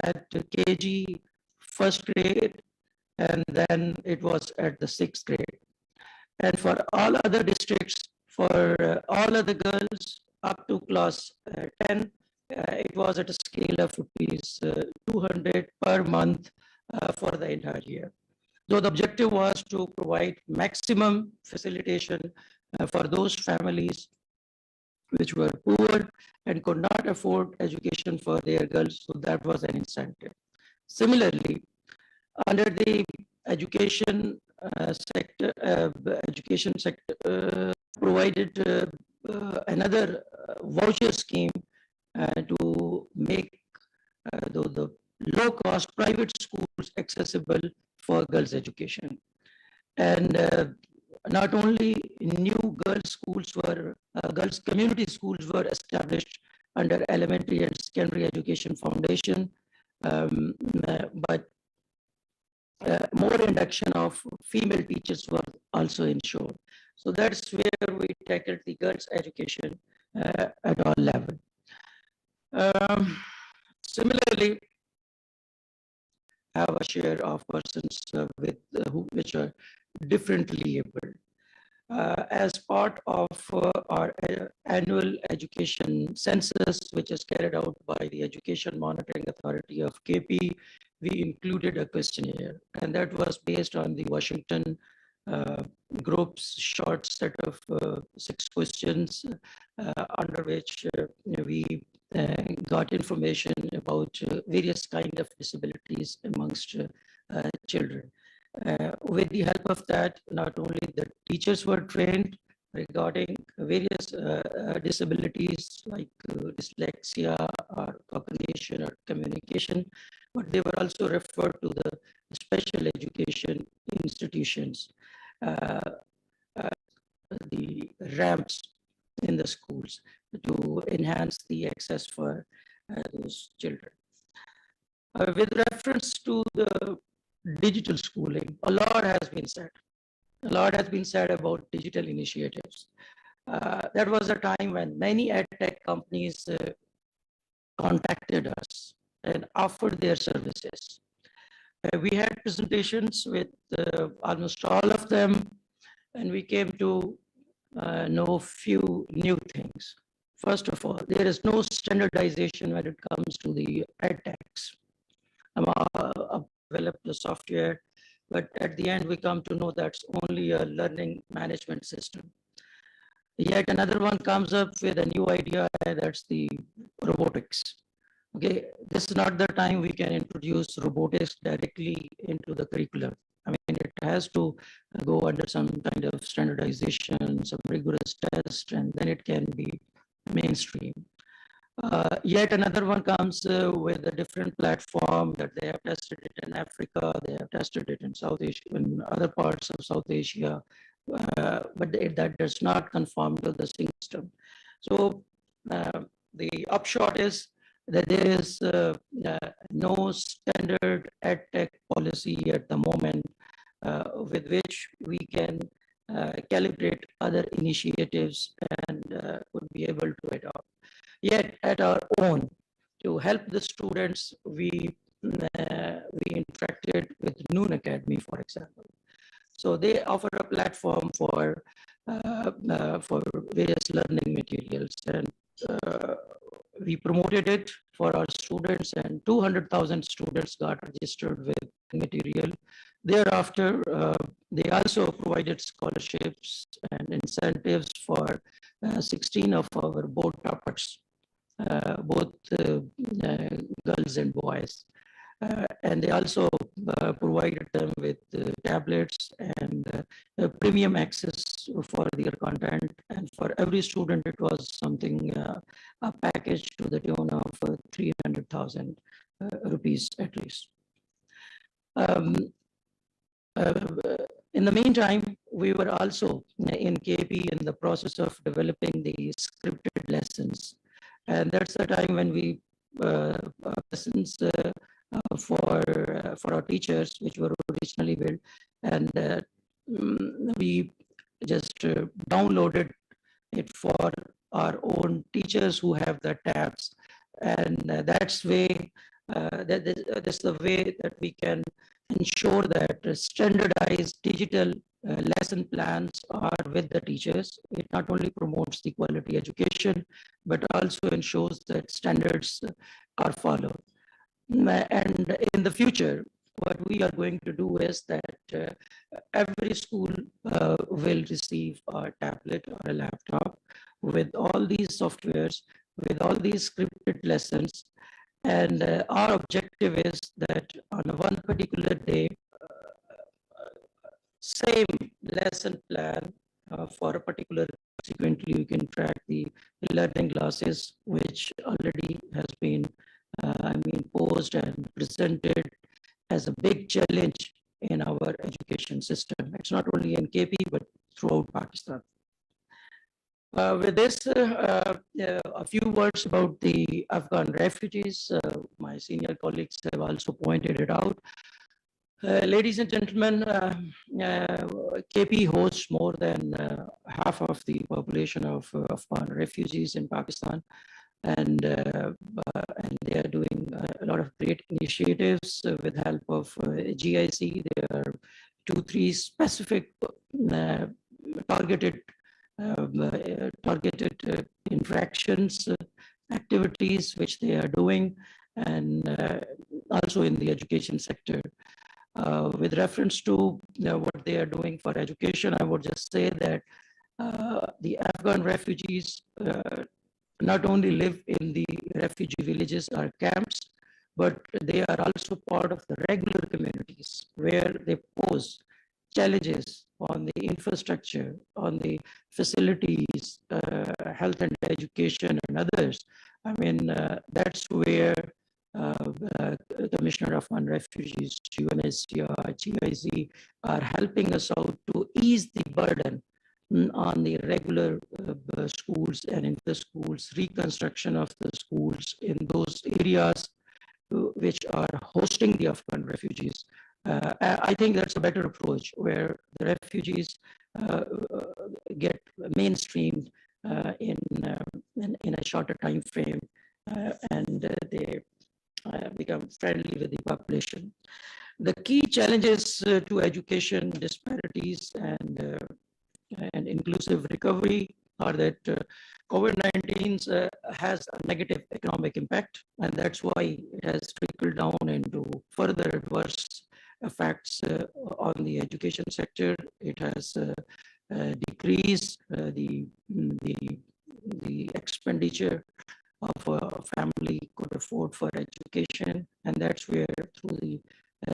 S7: at KG first grade, and then it was at the 6th grade. And for all other districts, for all other girls up to class 10, it was at a scale of rupees 200 per month for the entire year. So the objective was to provide maximum facilitation for those families which were poor and could not afford education for their girls. So that was an incentive. Similarly, under the education sector, provided another voucher scheme to make the low-cost private schools accessible for girls' education. And not only new girls' schools were, girls' community schools were established under Elementary and Secondary Education Foundation, but more induction of female teachers were also ensured. So that's where we tackled the girls' education at all levels. Similarly, have a share of persons with which are differently able. As part of our annual education census, which is carried out by the Education Monitoring Authority of KP, we included a questionnaire, and that was based on the Washington group's short set of 6 questions, under which we got information about various kinds of disabilities amongst children. With the help of that, not only the teachers were trained regarding various disabilities like dyslexia or cognition or communication, but they were also referred to the special education institutions, the ramps in the schools to enhance the access for those children. With reference to the digital schooling, a lot has been said. A lot has been said about digital initiatives. That was a time when many edtech companies contacted us and offered their services. We had presentations with almost all of them, and we came to know few new things. First of all, there is no standardization when it comes to the edtechs. Developed the software but at the end we come to know that's only a learning management system. Yet another one comes up with a new idea, that's the robotics. Okay, this is not the time we can introduce robotics directly into the curriculum. I mean, it has to go under some kind of standardization, some rigorous test, and then it can be mainstream. Yet another one comes with a different platform that they have tested it in Africa, they have tested it in South Asia, in other parts of South Asia, but that does not conform to the system. So the upshot is that there is no standard edtech policy at the moment with which we can calibrate other initiatives and would be able to adopt. Yet at our own, to help the students, we interacted with Noon Academy, for example. So they offer a platform for various learning materials, and we promoted it for our students, and 200,000 students got registered with material. Thereafter, they also provided scholarships and incentives for 16 of our board toppers, both girls and boys. And they also provided them with tablets and premium access for their content. And for every student, it was something, a package to the tune of 300,000 rupees at least. In the meantime, we were also in KP in the process of developing the scripted lessons. And that's the time when we lessons for our teachers, which were originally built, and we just downloaded it for our own teachers who have the tabs, and that's way that's the way that we can ensure that standardized digital lesson plans are with the teachers. It not only promotes the quality education, but also ensures that standards are followed. And in the future, what we are going to do is that every school will receive a tablet or a laptop with all these softwares, with all these scripted lessons. And our objective is that on one particular day, same lesson plan for a particular, consequently you can track the learning classes, which already has been posed and presented as a big challenge in our education system. It's not only in KP, but throughout Pakistan. With this, a few words about the Afghan refugees. My senior colleagues have also pointed it out. Ladies and gentlemen, KP hosts more than half of the population of Afghan refugees in Pakistan. And they are doing a lot of great initiatives with help of GIC. There are 2-3 specific targeted infractions activities which they are doing, and also in the education sector. With reference to what they are doing for education, I would just say that the Afghan refugees not only live in the refugee villages or camps, but they are also part of the regular communities where they pose challenges on the infrastructure, on the facilities, health and education and others. I mean, that's where Commissioner of Refugees, UNHCR, GIZ are helping us out to ease the burden on the regular schools and in the schools, reconstruction of the schools in those areas which are hosting the Afghan refugees. I think that's a better approach, where the refugees get mainstreamed in a shorter time frame, and they become friendly with the population. The key challenges to education disparities and inclusive recovery are that COVID-19 has a negative economic impact, and that's why it has trickled down into further adverse effects on the education sector. It has decreased the expenditure of a family could afford for education, and that's where through the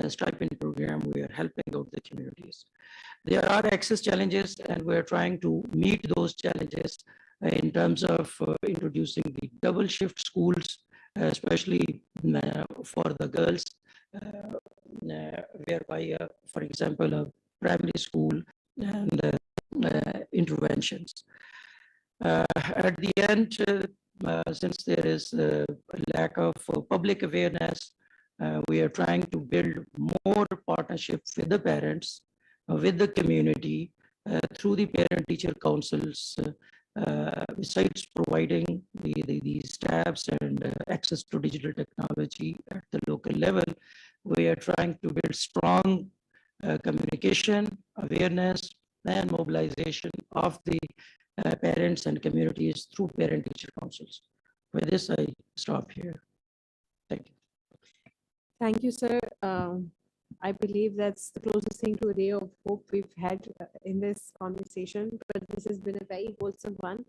S7: stipend program we are helping out the communities. There are access challenges, and we're trying to meet those challenges in terms of introducing the double shift schools, especially for the girls, whereby, for example, a primary school and interventions. At the end, since there is a lack of public awareness, we are trying to build more partnership with the parents, with the community, through the parent-teacher councils, besides providing these tabs and access to digital technology at the local level. We are trying to build strong communication, awareness, and mobilization of the parents and communities through parent-teacher councils. With this, I stop here. Thank you.
S2: Thank you, sir. I believe that's the closest thing to a ray of hope we've had in this conversation, but this has been a very wholesome one.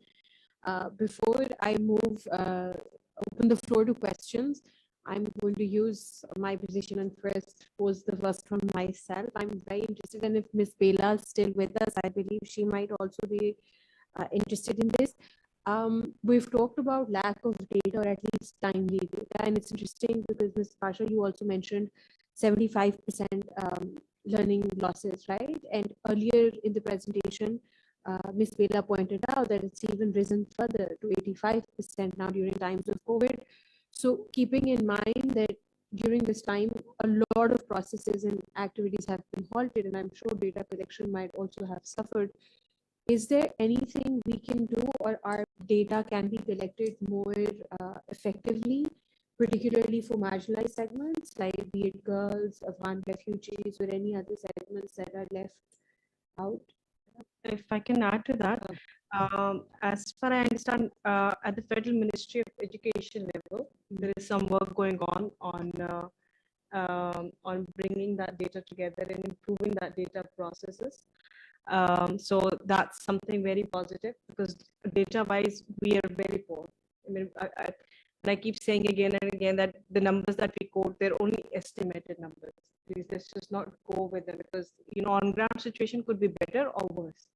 S2: Before I open the floor to questions, I'm going to use my position and first pose the first from myself. I'm very interested, and if Ms. Bela is still with us, I believe she might also be interested in this. We've talked about lack of data, or at least timely data, and it's interesting because Ms. Pasha, you also mentioned 75% learning losses, right? And earlier in the presentation, Ms. Bela pointed out that it's even risen further to 85% now during times of COVID. So keeping in mind that during this time, a lot of processes and activities have been halted, and I'm sure data collection might also have suffered. Is there anything we can do, or our data can be collected more effectively, particularly for marginalized segments, like be it girls, Afghan refugees, or any other segments that are left out?
S6: If I can add to that, as far as I understand, at the Federal Ministry of Education level, there is some work going on bringing that data together and improving that data processes. So that's something very positive, because data-wise, we are very poor. I mean, I keep saying again and again that the numbers that we quote, they're only estimated numbers. Please, let's just not go with them, because on-ground situation could be better or worse.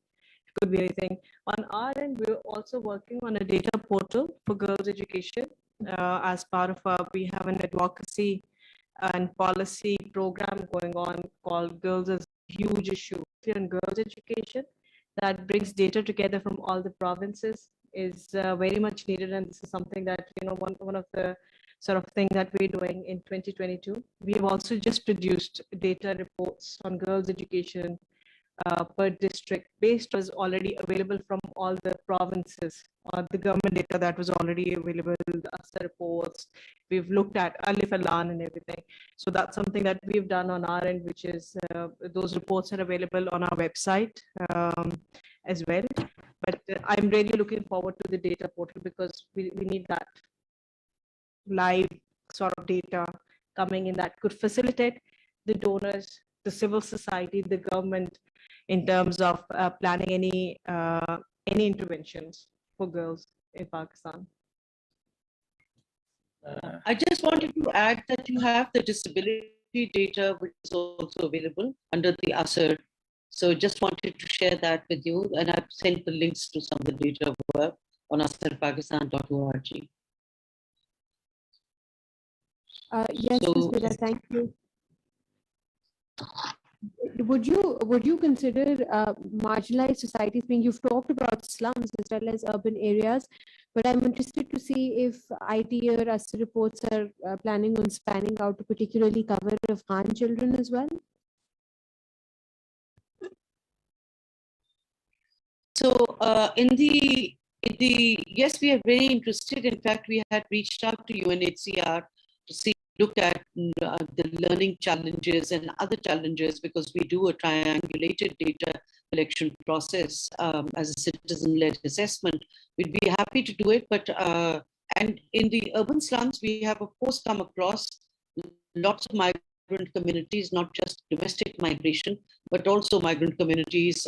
S6: It could be anything. On our end, we're also working on a data portal for girls' education. As part of we have an advocacy and policy program going on called Girls as a Huge Issue in Girls' Education, that brings data together from all the provinces, is very much needed, and this is something that one of the sort of thing that we're doing in 2022. We have also just produced data reports on girls' education per district, based was already available from all the provinces, or the government data that was already available, the ASA reports. We've looked at Alif Alan and everything. So that's something that we've done on our end, which is those reports are available on our website as well. But I'm really looking forward to the data portal, because we need that live sort of data coming in that could facilitate the donors, the civil society, the government, in terms of planning any interventions for girls in Pakistan.
S3: I just wanted to add that you have the disability data, which is also available under the ASER. So just wanted to share that with you, and I've sent the links to some of the data work on aserpakistan.org.
S2: Yes,
S3: So,
S2: Ms. Bela, thank you. Would you consider marginalized societies, being you've talked about slums as well as urban areas, but I'm interested to see if IT or ASER reports are planning on spanning out to particularly cover Afghan children as well?
S3: So yes, we are very interested. In fact, we had reached out to UNHCR to look at the learning challenges and other challenges, because we do a triangulated data collection process as a citizen-led assessment. We'd be happy to do it, but and in the urban slums, we have of course come across lots of migrants migrant communities, not just domestic migration, but also migrant communities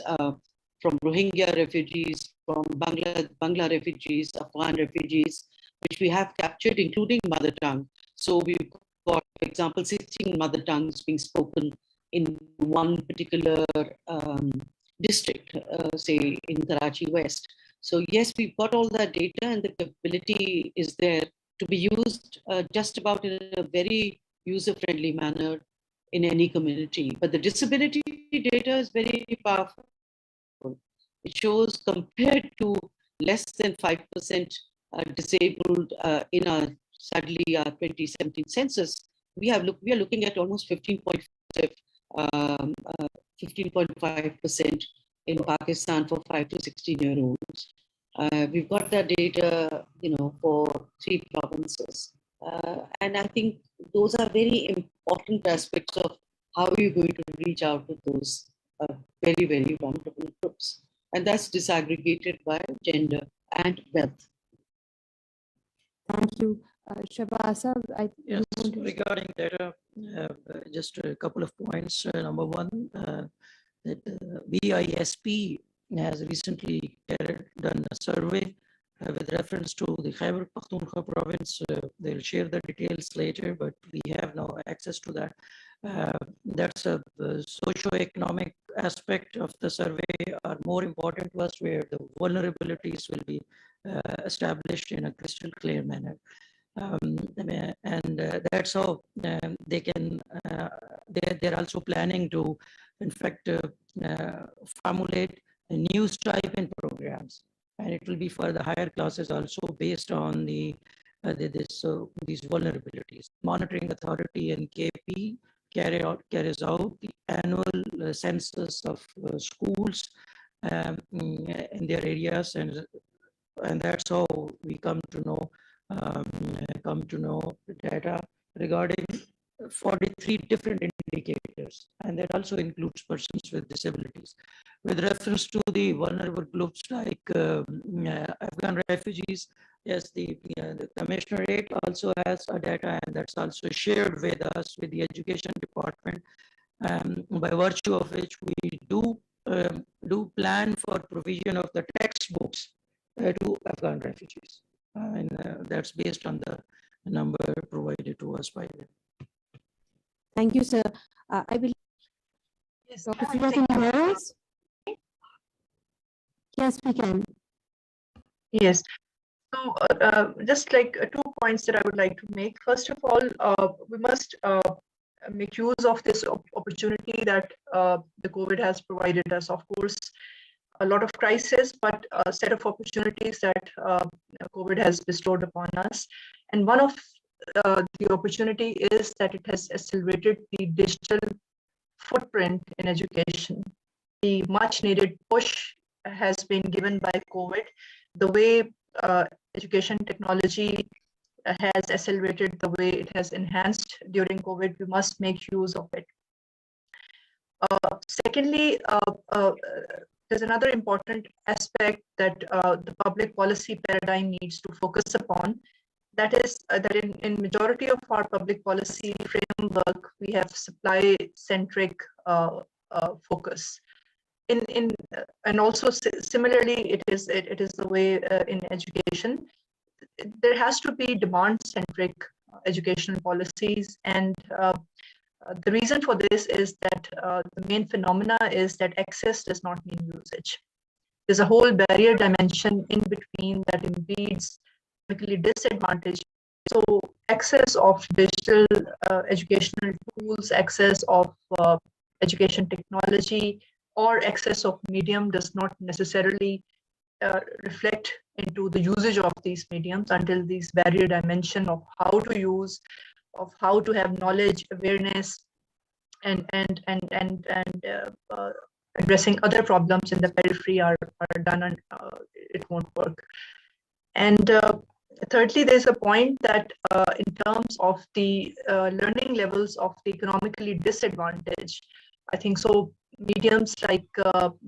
S3: from Rohingya refugees, from Bangla refugees, Afghan refugees, which we have captured, including mother tongue. So we've got, for example, 16 mother tongues being spoken in one particular district, say in Karachi West. So yes, we've got all that data, and the capability is there to be used just about in a very user-friendly manner in any community. But the disability data is very powerful. It shows, compared to less than 5% disabled in our, sadly, our 2017 census, we are looking at almost 15.5% in Pakistan for 5 to 16-year-olds. We've got that data, for 3 provinces. And I think those are very important aspects of how you're going to reach out to those very, very vulnerable groups. And that's disaggregated by gender and wealth.
S2: Thank you. Shabasa,
S7: Yes, regarding data, just a couple of points. Number one, that BISP has recently done a survey with reference to the Khyber Pakhtunkhwa province. They'll share the details later, but we have no access to that. That's a socio-economic aspect of the survey are more important to us, where the vulnerabilities will be established in a crystal clear manner. And that's how they can, they're also planning to, in fact, formulate new stipend programs, and it will be for the higher classes also based on these vulnerabilities. Monitoring Authority and KP carries out the annual census of schools in their areas, and that's how we come to know the data regarding 43 different indicators, and that also includes persons with disabilities. With reference to the vulnerable groups like Afghan refugees, yes, the Commissionerate also has a data, and that's also shared with us, with the Education Department, by virtue of which we do plan for provision of the textbooks to Afghan refugees. And that's based on the number provided to us by them.
S2: Thank you, sir. I will.
S4: Yes,
S2: Dr. Siva, can you hear us? Yes, we can.
S4: Yes. So just like 2 points that I would like to make. First of all, we must make use of this opportunity that the COVID has provided us. Of course, a lot of crisis, but a set of opportunities that COVID has bestowed upon us. And one of the opportunity is that it has accelerated the digital footprint in education. The much needed push has been given by COVID. The way education technology has accelerated, the way it has enhanced during COVID, we must make use of it. Secondly, there's another important aspect that the public policy paradigm needs to focus upon. That is that in majority of our public policy framework, we have supply-centric focus. And also similarly, it is the way in education. There has to be demand-centric educational policies, and the reason for this is that the main phenomena is that access does not mean usage. There's a whole barrier dimension in between that impedes economically disadvantaged. So access of digital educational tools, access of education technology, or access of medium does not necessarily reflect into the usage of these mediums until these barrier dimension of how to use, of how to have knowledge, awareness, and addressing other problems in the periphery are done, and it won't work. And thirdly, there's a point that in terms of the learning levels of the economically disadvantaged, I think so mediums like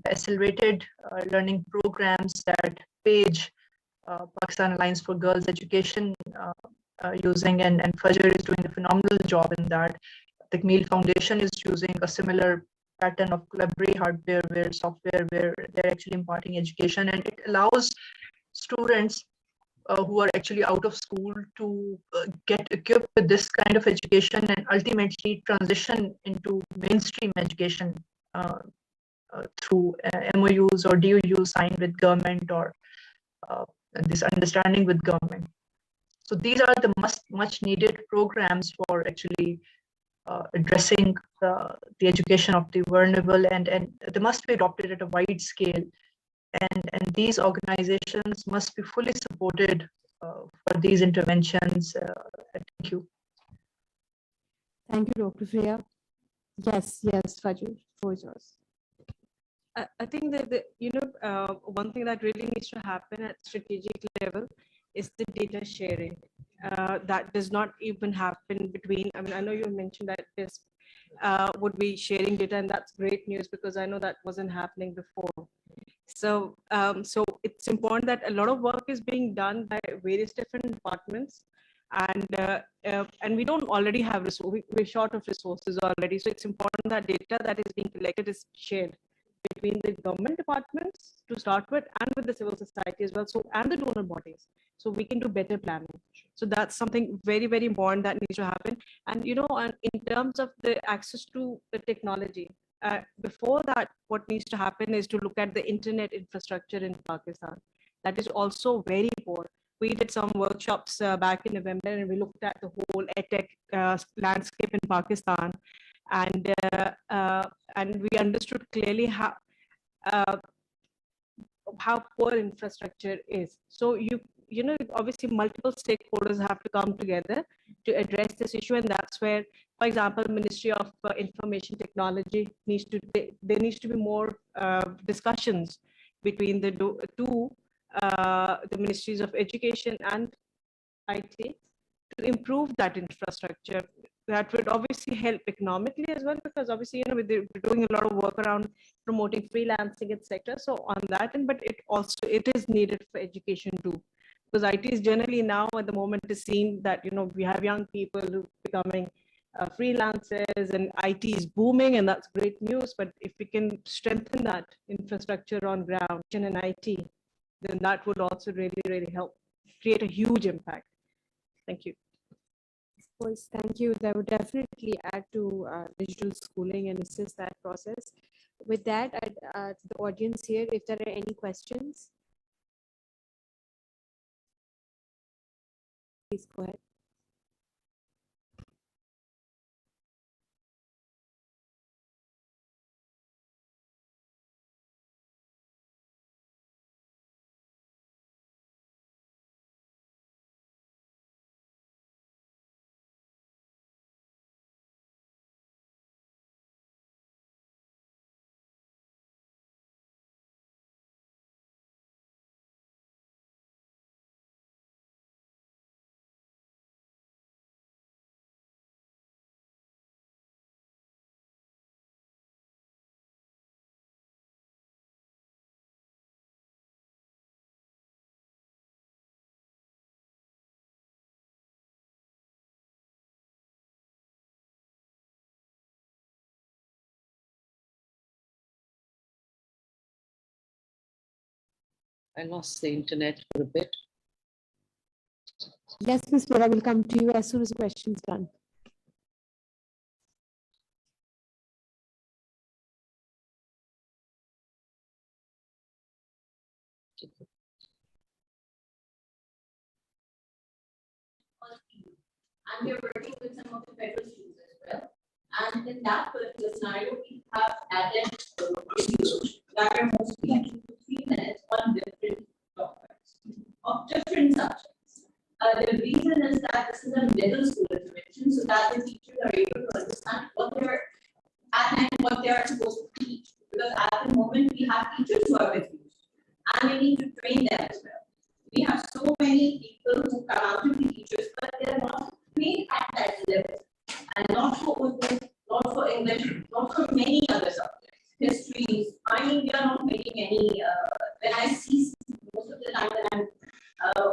S4: accelerated learning programs that PAGE, Pakistan Alliance for Girls Education, using, and Fajr is doing a phenomenal job in that. the Meal Foundation is using a similar pattern of library hardware where software where they're actually imparting education, and it allows students who are actually out of school to get equipped with this kind of education and ultimately transition into mainstream education through MOUs or DOUs signed with government, or this understanding with government. So these are the much needed programs for actually addressing the education of the vulnerable, and they must be adopted at a wide scale. And these organizations must be fully supported for these interventions. Thank you.
S2: Thank you, Dr. Freya. Yes, Fajr, floor is yours.
S6: I think that one thing that really needs to happen at strategic level is the data sharing. That does not even happen between. I mean, I know you mentioned that this would be sharing data, and that's great news because I know that wasn't happening before. So, so it's important that a lot of work is being done by various different departments, and we don't already have resources. We're short of resources already. So it's important that data that is being collected is shared between the government departments to start with, and with the civil society as well. So, and the donor bodies, so we can do better planning. So that's something very, very important that needs to happen. And in terms of the access to the technology. Before that, what needs to happen is to look at the internet infrastructure in Pakistan. That is also very poor. We did some workshops back in November, and we looked at the whole EdTech landscape in Pakistan, and we understood clearly how poor infrastructure is. So obviously multiple stakeholders have to come together to address this issue, and that's where, for example, Ministry of Information Technology there needs to be more discussions between the ministries of education and IT to improve that infrastructure. That would obviously help economically as well, because obviously we're doing a lot of work around promoting freelancing, etc. So on that end, but it is needed for education too. Because IT is generally now at the moment is seen that we have young people who are becoming freelancers, and IT is booming, and that's great news. But if we can strengthen that infrastructure on ground in IT, then that would also really, really help create a huge impact. Thank you.
S2: Of course, thank you. That would definitely add to digital schooling and assist that process. With that, to the audience here, if there are any questions, please go ahead.
S3: I lost the internet for a bit.
S2: Yes, Ms. Mira, I will come to you as soon as the question is done.
S8: And we are working with some of the federal schools as well. And in that particular scenario, we have added videos that are mostly 2 to 3 minutes on different topics of different subjects. The reason is that this is a middle school intervention, so that the teachers are able to understand what they are supposed to teach. Because at the moment we have teachers who are confused, and we need to train them as well. We have so many people who come out to be teachers, but they are not trained at that level, and not for Urdu, not for English, not for many other subjects, histories. I mean, we are not making any. When I see most of the time when I'm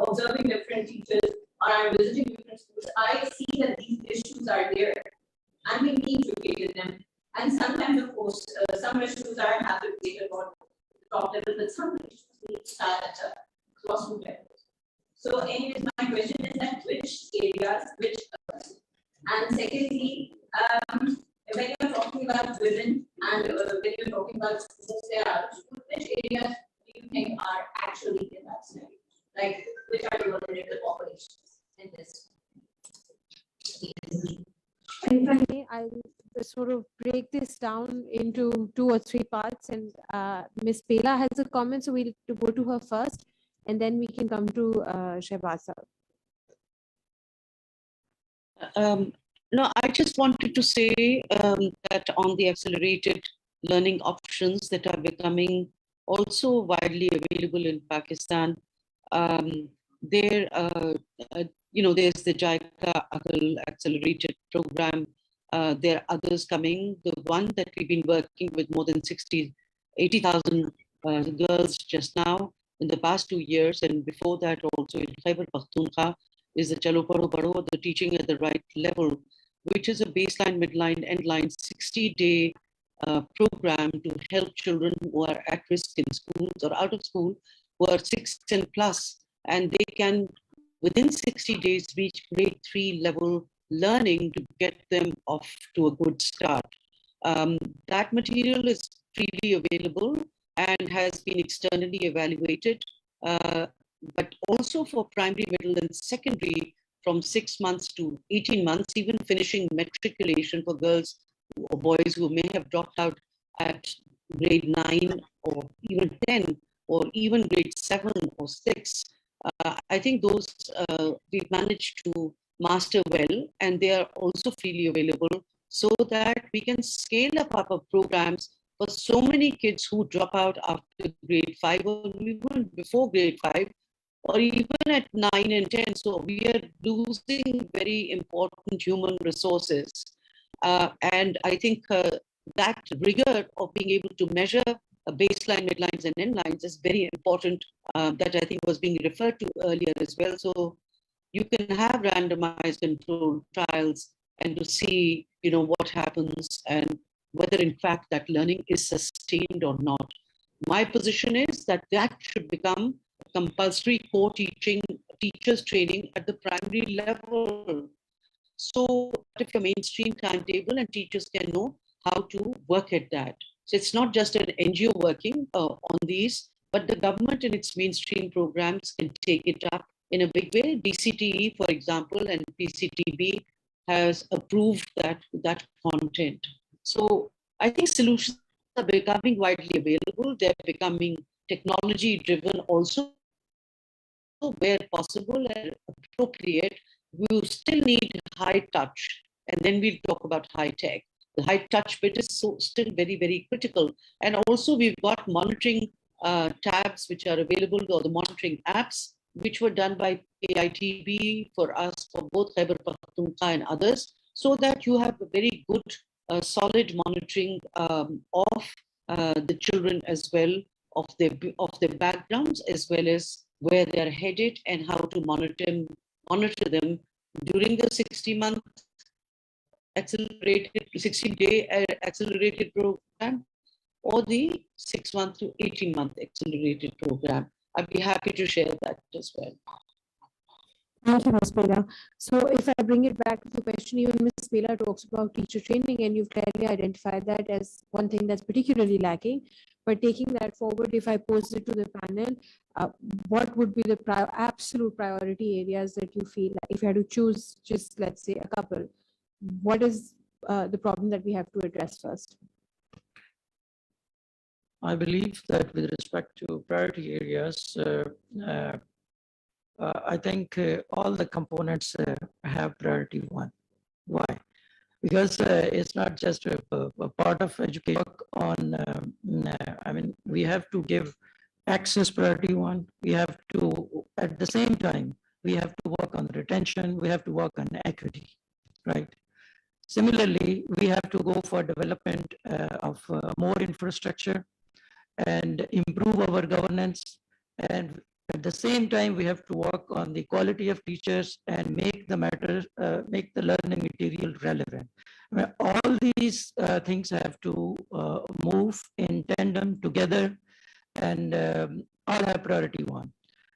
S8: observing different teachers or I'm visiting different schools, I see that these issues are there, and we need to cater them. And sometimes, of course, some issues are have to be catered for top level, but some issues need to start at a classroom level. So, anyways, my question is that which areas, and secondly, when you're talking about women and when you're talking about which areas do you think are actually in that scenario? Like, which are the vulnerable populations in this?
S2: If I may, I'll sort of break this down into 2 or 3 parts. And Ms. Pela has a comment, so we'll go to her first, and then we can come to Shehbaz.
S3: No, I just wanted to say that on the accelerated learning options that are becoming also widely available in Pakistan, there's the JICA accelerated program. There are others coming. The one that we've been working with more than 80,000 girls just now in the past 2 years, and before that also in Khyber Pakhtunkhwa, is the Chalo Padho Padho, the teaching at the right level, which is a baseline, midline, endline 60-day program to help children who are at risk in schools or out of school, who are 6 and plus, and they can within 60 days reach grade 3 level learning to get them off to a good start. That material is freely available and has been externally evaluated, but also for primary, middle, and secondary from 6 months to 18 months, even finishing matriculation for girls or boys who may have dropped out at grade 9 or even 10 or even grade 7 or 6. I think those we've managed to master well, and they are also freely available so that we can scale up our programs for so many kids who drop out after grade 5 or even before grade 5 or even at 9 and 10. So we are losing very important human resources. And I think that rigor of being able to measure baseline, midlines, and endlines is very important, that I think was being referred to earlier as well. So you can have randomized controlled trials and to see, what happens and whether in fact that learning is sustained or not. My position is that should become compulsory core teachers training at the primary level. So if a mainstream timetable and teachers can know how to work at that. So it's not just an NGO working on these, but the government in its mainstream programs can take it up in a big way. DCTE, for example, and PCTB has approved that content. So I think solutions are becoming widely available. They're becoming technology driven also, where possible and appropriate. We still need high touch, and then we'll talk about high tech. The high touch bit is still very, very critical. And also we've got monitoring tabs which are available, or the monitoring apps, which were done by KITB for us, for both Khyber Pakhtunkhwa and others, so that you have a very good, solid monitoring of the children as well, of their backgrounds, as well as where they're headed and how to monitor them during the 60-month accelerated, 60-day accelerated program, or the 6-month to 18-month accelerated program. I'd be happy to share that as well.
S2: Thank you, Ms. Pela. So if I bring it back to the question, even Ms. Pela talks about teacher training, and you've clearly identified that as one thing that's particularly lacking. But taking that forward, if I pose it to the panel, what would be the absolute priority areas that you feel like, if you had to choose just, let's say, a couple, what is the problem that we have to address first?
S7: I believe that with respect to priority areas, I think all the components have priority 1. Why? Because it's not just a part of education on, we have to give access priority 1. We have to, at the same time, we have to work on retention, we have to work on equity, right? Similarly, we have to go for development of more infrastructure and improve our governance, and At the same time, we have to work on the quality of teachers and make the learning material relevant. All these things have to move in tandem together, and all have priority one.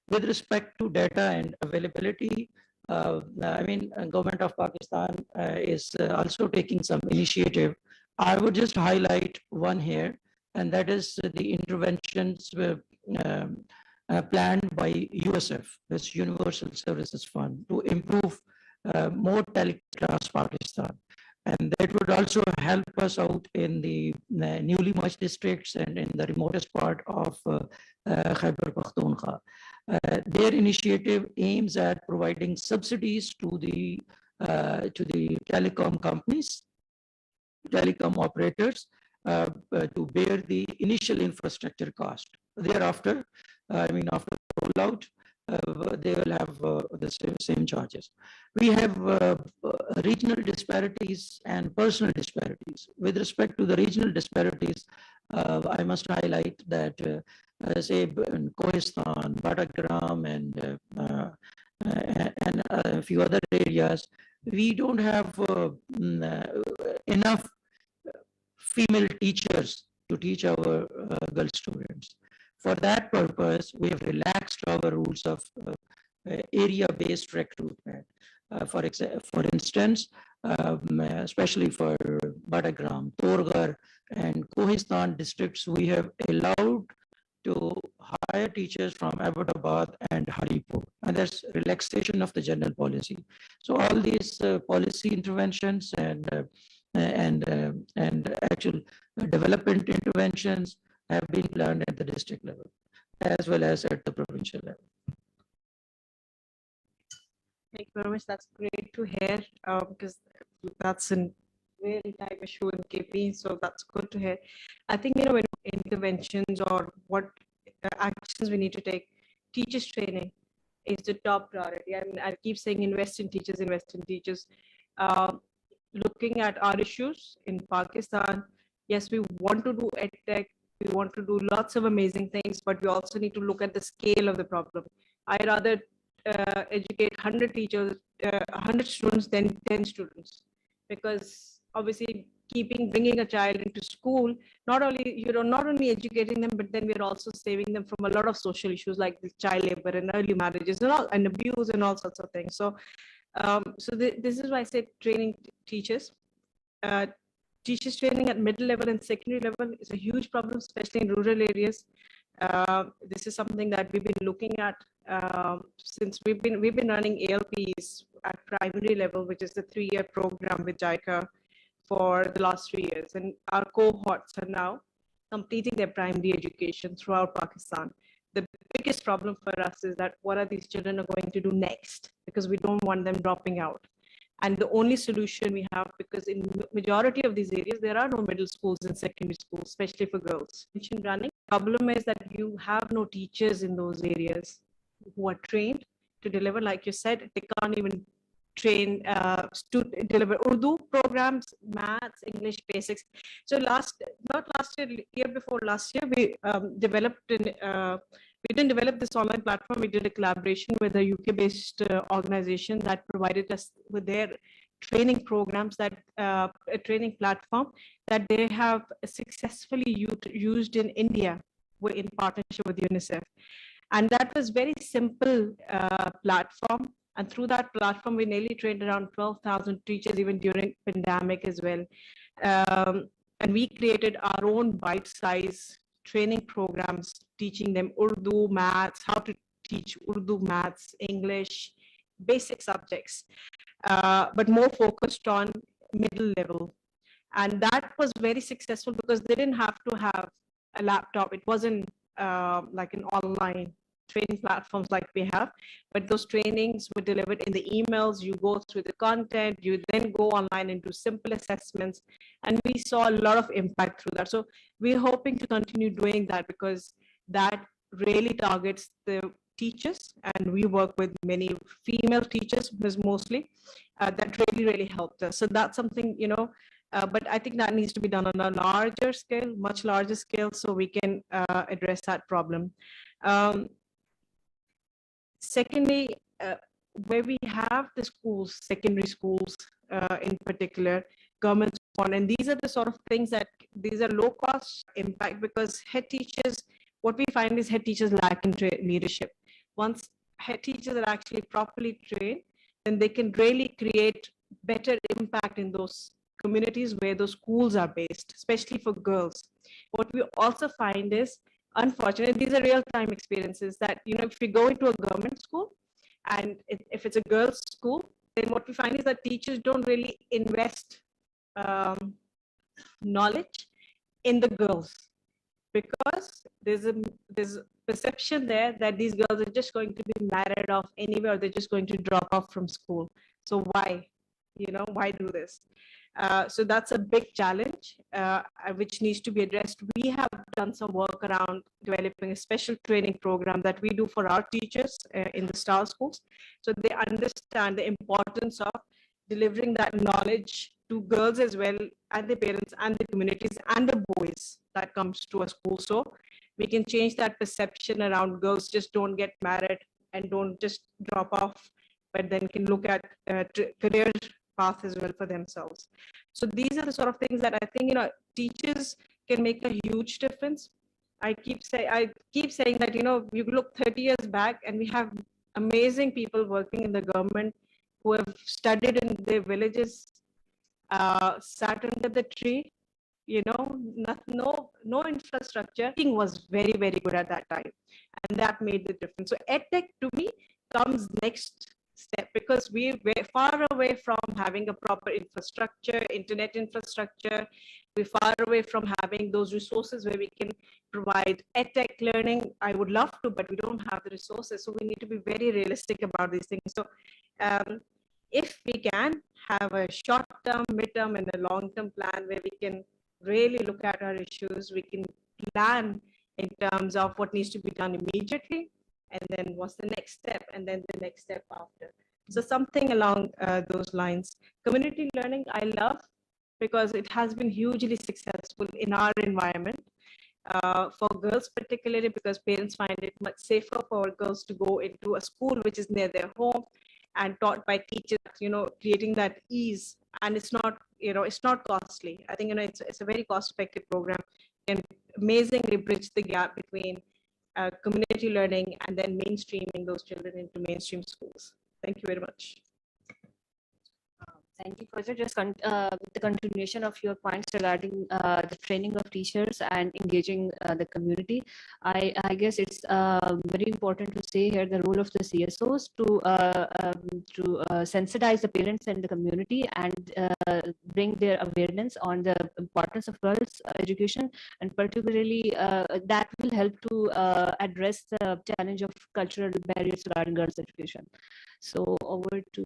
S7: With respect to data and availability, government of Pakistan is also taking some initiative. I would just highlight one here, and that is the interventions planned by USF, this Universal Services Fund, to improve more teleclass Pakistan. And that would also help us out in the newly merged districts and in the remotest part of Khyber Pakhtunkhwa. Their initiative aims at providing subsidies to the telecom companies, telecom operators, to bear the initial infrastructure cost. Thereafter, after rollout, they will have the same charges. We have regional disparities and personal disparities. With respect to the regional disparities, I must highlight that, say, in Kohistan, Badagram, and a few other areas, we don't have enough female teachers to teach our girl students. For that purpose, we have relaxed our rules of area-based recruitment. For instance, especially for Badagram, Torgar, and Kohistan districts, we have allowed to hire teachers from Abbottabad and Haripur, and that's relaxation of the general policy. So all these policy interventions and actual development interventions have been planned at the district level as well as at the provincial level.
S6: Thank you very much. That's great to hear, because that's a really time issue in KP, so that's good to hear. I think, when interventions or what actions we need to take, teachers training is the top priority. I mean, I keep saying invest in teachers, invest in teachers. Looking at our issues in Pakistan, yes, we want to do EdTech, we want to do lots of amazing things, but we also need to look at the scale of the problem. I'd rather educate 100 teachers, 100 students than 10 students, because obviously bringing a child into school, not only educating them, but then we're also saving them from a lot of social issues like child labor and early marriages and abuse and all sorts of things. So this is why I say training teachers. Teachers training at middle level and secondary level is a huge problem, especially in rural areas. This is something that we've been looking at since we've been running ALPs at primary level, which is the 3-year program with JICA for the last 3 years. And our cohorts are now completing their primary education throughout Pakistan. The biggest problem for us is that what are these children are going to do next? Because we don't want them dropping out. And the only solution we have, because in majority of these areas, there are no middle schools and secondary schools, especially for girls. Running. Problem is that you have no teachers in those areas who are trained to deliver. Like you said, they can't even train deliver Urdu programs, maths, English basics. So year before last year, we didn't develop this online platform. We did a collaboration with a UK-based organization that provided us with their training programs, a training platform that they have successfully used in India in partnership with UNICEF. And that was very simple platform. And through that platform, we nearly trained around 12,000 teachers, even during pandemic as well. And we created our own bite-sized training programs, teaching them Urdu, maths, how to teach Urdu, maths, English, basic subjects, but more focused on middle level. And that was very successful because they didn't have to have a laptop. It wasn't like an online training platforms like we have, but those trainings were delivered in the emails. You go through the content, you then go online and do simple assessments, and we saw a lot of impact through that. So we're hoping to continue doing that because that really targets the teachers, and we work with many female teachers mostly. That really helped us. So that's something, but I think that needs to be done on a larger scale, much larger scale, so we can address that problem. Secondly, where we have the schools, secondary schools in particular, government fund, and these are the sort of things that these are low cost impact, because head teachers, what we find is head teachers lack in leadership. Once head teachers are actually properly trained, then they can really create better impact in those communities where those schools are based, especially for girls. What we also find is, unfortunately, these are real-time experiences that, if you go into a government school, and if it's a girls' school, then what we find is that teachers don't really invest knowledge in the girls, because there's a perception there that these girls are just going to be married off anyway, or they're just going to drop off from school. So why do this? So that's a big challenge which needs to be addressed. We have done some work around developing a special training program that we do for our teachers in the STAR schools, so they understand the importance of delivering that knowledge to girls as well, and the parents and the communities and the boys that comes to a school. So we can change that perception around girls just don't get married and don't just drop off, but then can look at career path as well for themselves. So these are the sort of things that I think, teachers can make a huge difference. I keep saying that, you look 30 years back and we have amazing people working in the government who have studied in their villages, sat under the tree, no infrastructure. Thing was very, very good at that time, and that made the difference. So EdTech to me comes next step, because we're far away from having a proper infrastructure, internet infrastructure. We're far away from having those resources where we can provide EdTech learning. I would love to, but we don't have the resources. So we need to be very realistic about these things. So if we can have a short-term, mid-term, and a long-term plan where we can really look at our issues, we can plan in terms of what needs to be done immediately, and then what's the next step, and then the next step after. So something along those lines. Community learning, I love, because it has been hugely successful in our environment. For girls particularly, because parents find it much safer for girls to go into a school which is near their home and taught by teachers, creating that ease. And it's not, it's not costly. I think, it's a very cost-effective program, can amazingly bridge the gap between community learning and then mainstreaming those children into mainstream schools. Thank you very much.
S1: Thank you, Faiza. Just the continuation of your points regarding the training of teachers and engaging the community. I guess it's very important to say here the role of the CSOs to sensitize the parents and the community and bring their awareness on the importance of girls' education, and particularly that will help to address the challenge of cultural barriers regarding girls' education. So over to.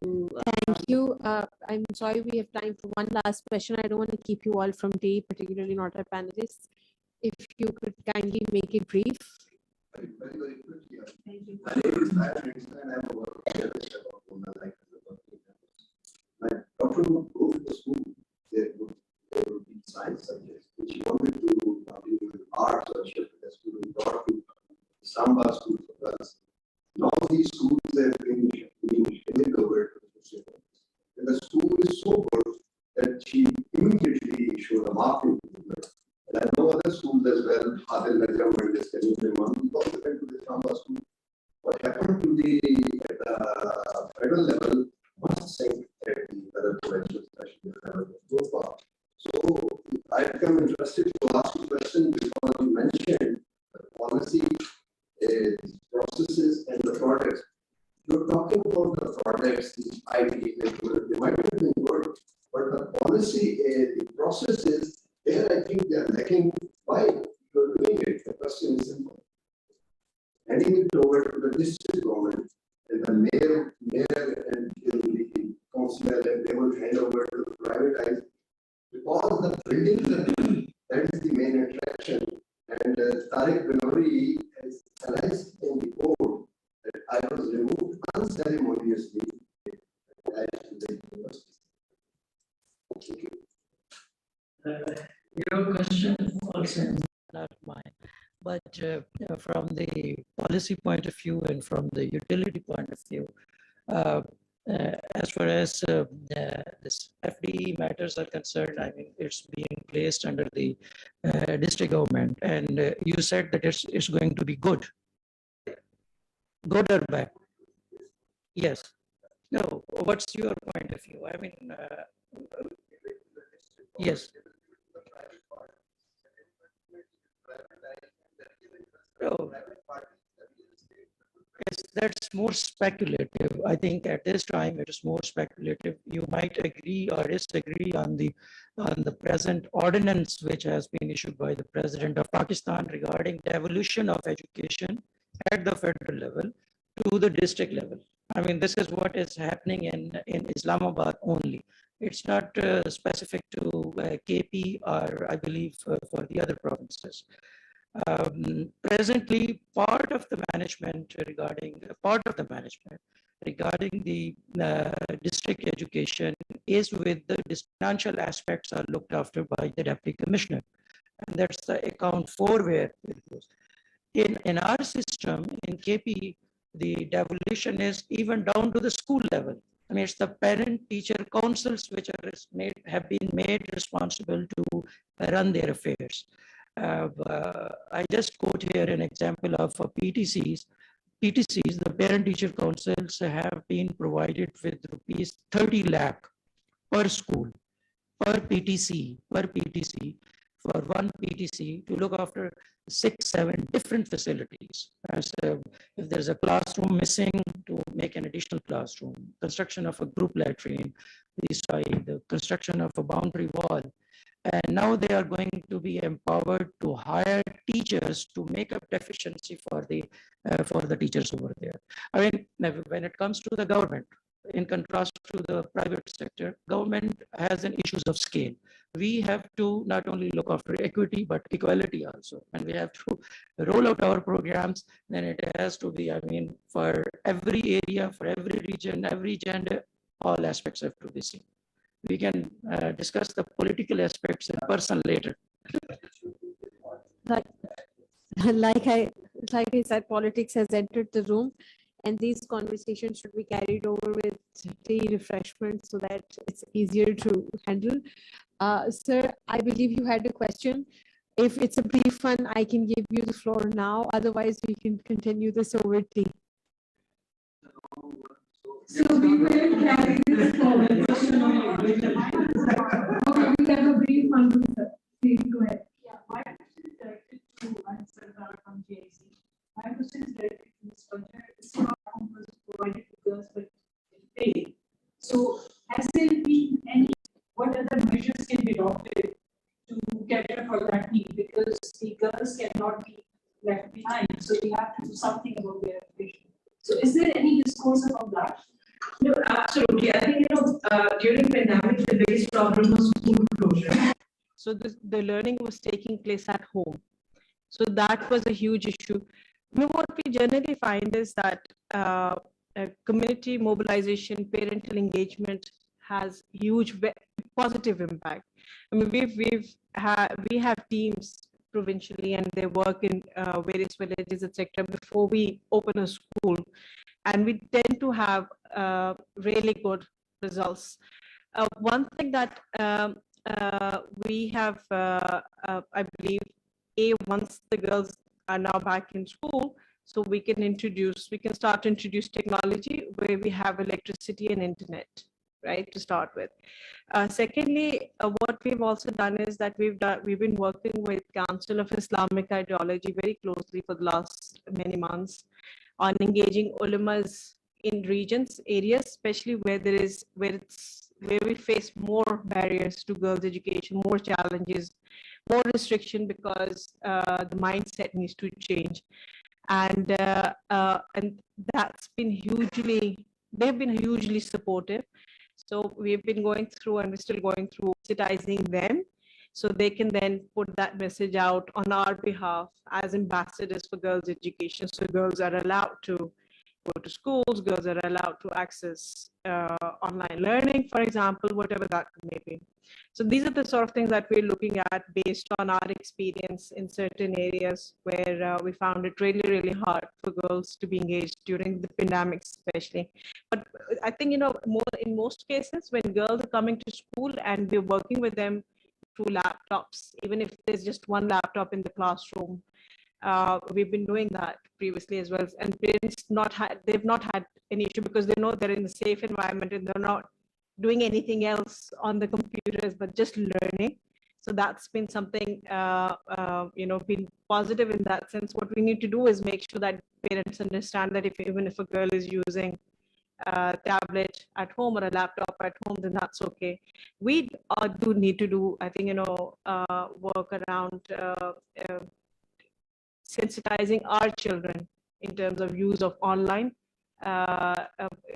S2: Thank you. I'm sorry we have time for one last question. I don't want to keep you all from day, particularly not our panelists. If you could kindly make it brief.
S9: Very, very quickly. Thank you. My name is Patrick, and I'm a work about my life as a working member. My doctor would go to the school. There would be science subjects, which he wanted to do with arts or shift the student brought to Samba school for girls. Now these schools have been handed over to the students. And the school is so good that she immediately showed a marked improvement. And I know other schools as well, other government is telling them, because they went to the Samba school. What happened to at the federal level must sink at the other provincial special level so far. So I become interested to ask you a question, because you mentioned the policy, processes, and the products. You're talking about the products, the ideas, they might have been good, but the policy, the processes, there I think they are lacking. Why you're doing it? The question is simple. Handing it over to the district government, and the mayor and the councillor, and they will hand over to the privatized, because the buildings, that is the main attraction. And Tariq Benori has analyzed in the code that I was removed unceremoniously. Thank you.
S7: Your question also is not mine, but but from the policy point of view and from the utility point of view, as far as this FDE matters are concerned, I mean, it's being placed under the district government, and you said that it's going to be good. Good or bad? Yes. No. What's your point of view? I mean, yes. No. That's more speculative. I think at this time it is more speculative. You might agree or disagree on the present ordinance which has been issued by the President of Pakistan regarding devolution of education at the federal level to the district level. I mean, this is what is happening in Islamabad only. It's not specific to KP or I believe for the other provinces. Presently, part of the management regarding the district education is with the financial aspects are looked after by the deputy commissioner, and that's the account 4 where it goes. In our system in KP, the devolution is even down to the school level. I mean, it's the parent-teacher councils which have been made responsible to run their affairs. I just quote here an example of PTCs. PTCs, the parent-teacher councils, have been provided with rupees 30 lakh per school, per PTC, for one PTC to look after 6-7 different facilities. As if there's a classroom missing, to make an additional classroom, construction of a group latrine, the construction of a boundary wall. And now they are going to be empowered to hire teachers to make up deficiency for the teachers over there. I mean, when it comes to the government, in contrast to the private sector, government has an issues of scale. We have to not only look after equity, but equality also. And we have to roll out our programs, then it has to be, I mean, for every area, for every region, every gender, all aspects have to be seen. We can discuss the political aspects in person later.
S2: Like I said, politics has entered the room, and these conversations should be carried over with tea, refreshments, so that it's easier to handle. Sir, I believe you had a question. If it's a brief one, I can give you the floor now. Otherwise, we can continue this over tea.
S10: So we will carry this forward. Okay, we have a brief one. Please go ahead. Yeah, my question is directed to Ansar from JIC. My question is directed to Ms. Puncher. This platform was provided to girls but paid. So has there been any, what other measures can be adopted to cater for that need? Because the girls cannot be left behind, so we have to do something about their education. So is there any discourse about that? No, absolutely. I think, during pandemic, the biggest problem was school closure.
S6: So the learning was taking place at home. So that was a huge issue. What we generally find is that community mobilization, parental engagement has huge positive impact. I mean, we have teams provincially, and they work in various villages, etc. before we open a school. And we tend to have really good results. One thing that we have, I believe, once the girls are now back in school, so we can start to introduce technology where we have electricity and internet, right, to start with. Secondly, what we've also done is that we've been working with Council of Islamic Ideology very closely for the last many months on engaging ulamas in areas, especially where we face more barriers to girls' education, more challenges, more restriction, because the mindset needs to change. And that's been they've been hugely supportive. So we've been going through, and we're still going through, sensitizing them, so they can then put that message out on our behalf as ambassadors for girls' education. So girls are allowed to go to schools, girls are allowed to access online learning, for example, whatever that may be. So these are the sort of things that we're looking at based on our experience in certain areas where we found it really, really hard for girls to be engaged during the pandemic, especially. But I think, in most cases, when girls are coming to school and we're working with them through laptops, even if there's just one laptop in the classroom, we've been doing that previously as well. And parents they've not had any issue because they know they're in a safe environment and they're not doing anything else on the computers, but just learning. So that's been something, been positive in that sense. What we need to do is make sure that parents understand that even if a girl is using a tablet at home or a laptop at home, then that's okay. We do need to do, I think, work around sensitizing our children in terms of use of online,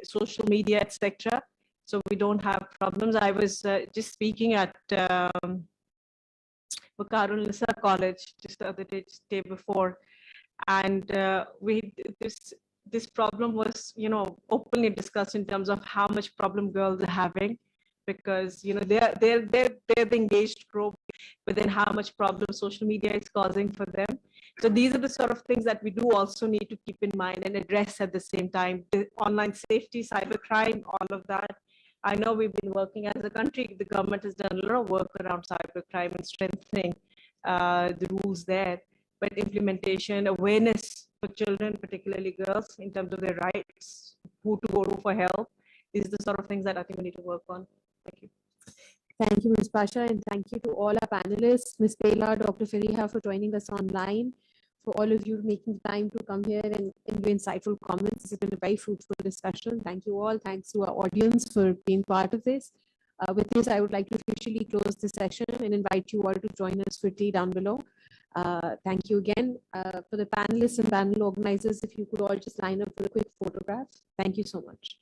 S6: social media, etc. So we don't have problems. I was just speaking at Bukarul Nisa College just the other day before, and this problem was openly discussed in terms of how much problem girls are having, because they're the engaged group, but then how much problem social media is causing for them. So these are the sort of things that we do also need to keep in mind and address at the same time. The online safety, cybercrime, all of that. I know we've been working as a country, the government has done a lot of work around cybercrime and strengthening the rules there, but implementation, awareness for children, particularly girls, in terms of their rights, who to go to for help, these are the sort of things that I think we need to work on. Thank you.
S2: Thank you, Ms. Pasha, and thank you to all our panelists, Ms. Pela, Dr. Fariha, for joining us online, for all of you making time to come here and give insightful comments. This has been a very fruitful discussion. Thank you all. Thanks to our audience for being part of this. With this, I would like to officially close the session and invite you all to join us for tea down below. Thank you again. For the panelists and panel organizers, if you could all just line up for a quick photograph. Thank you so much.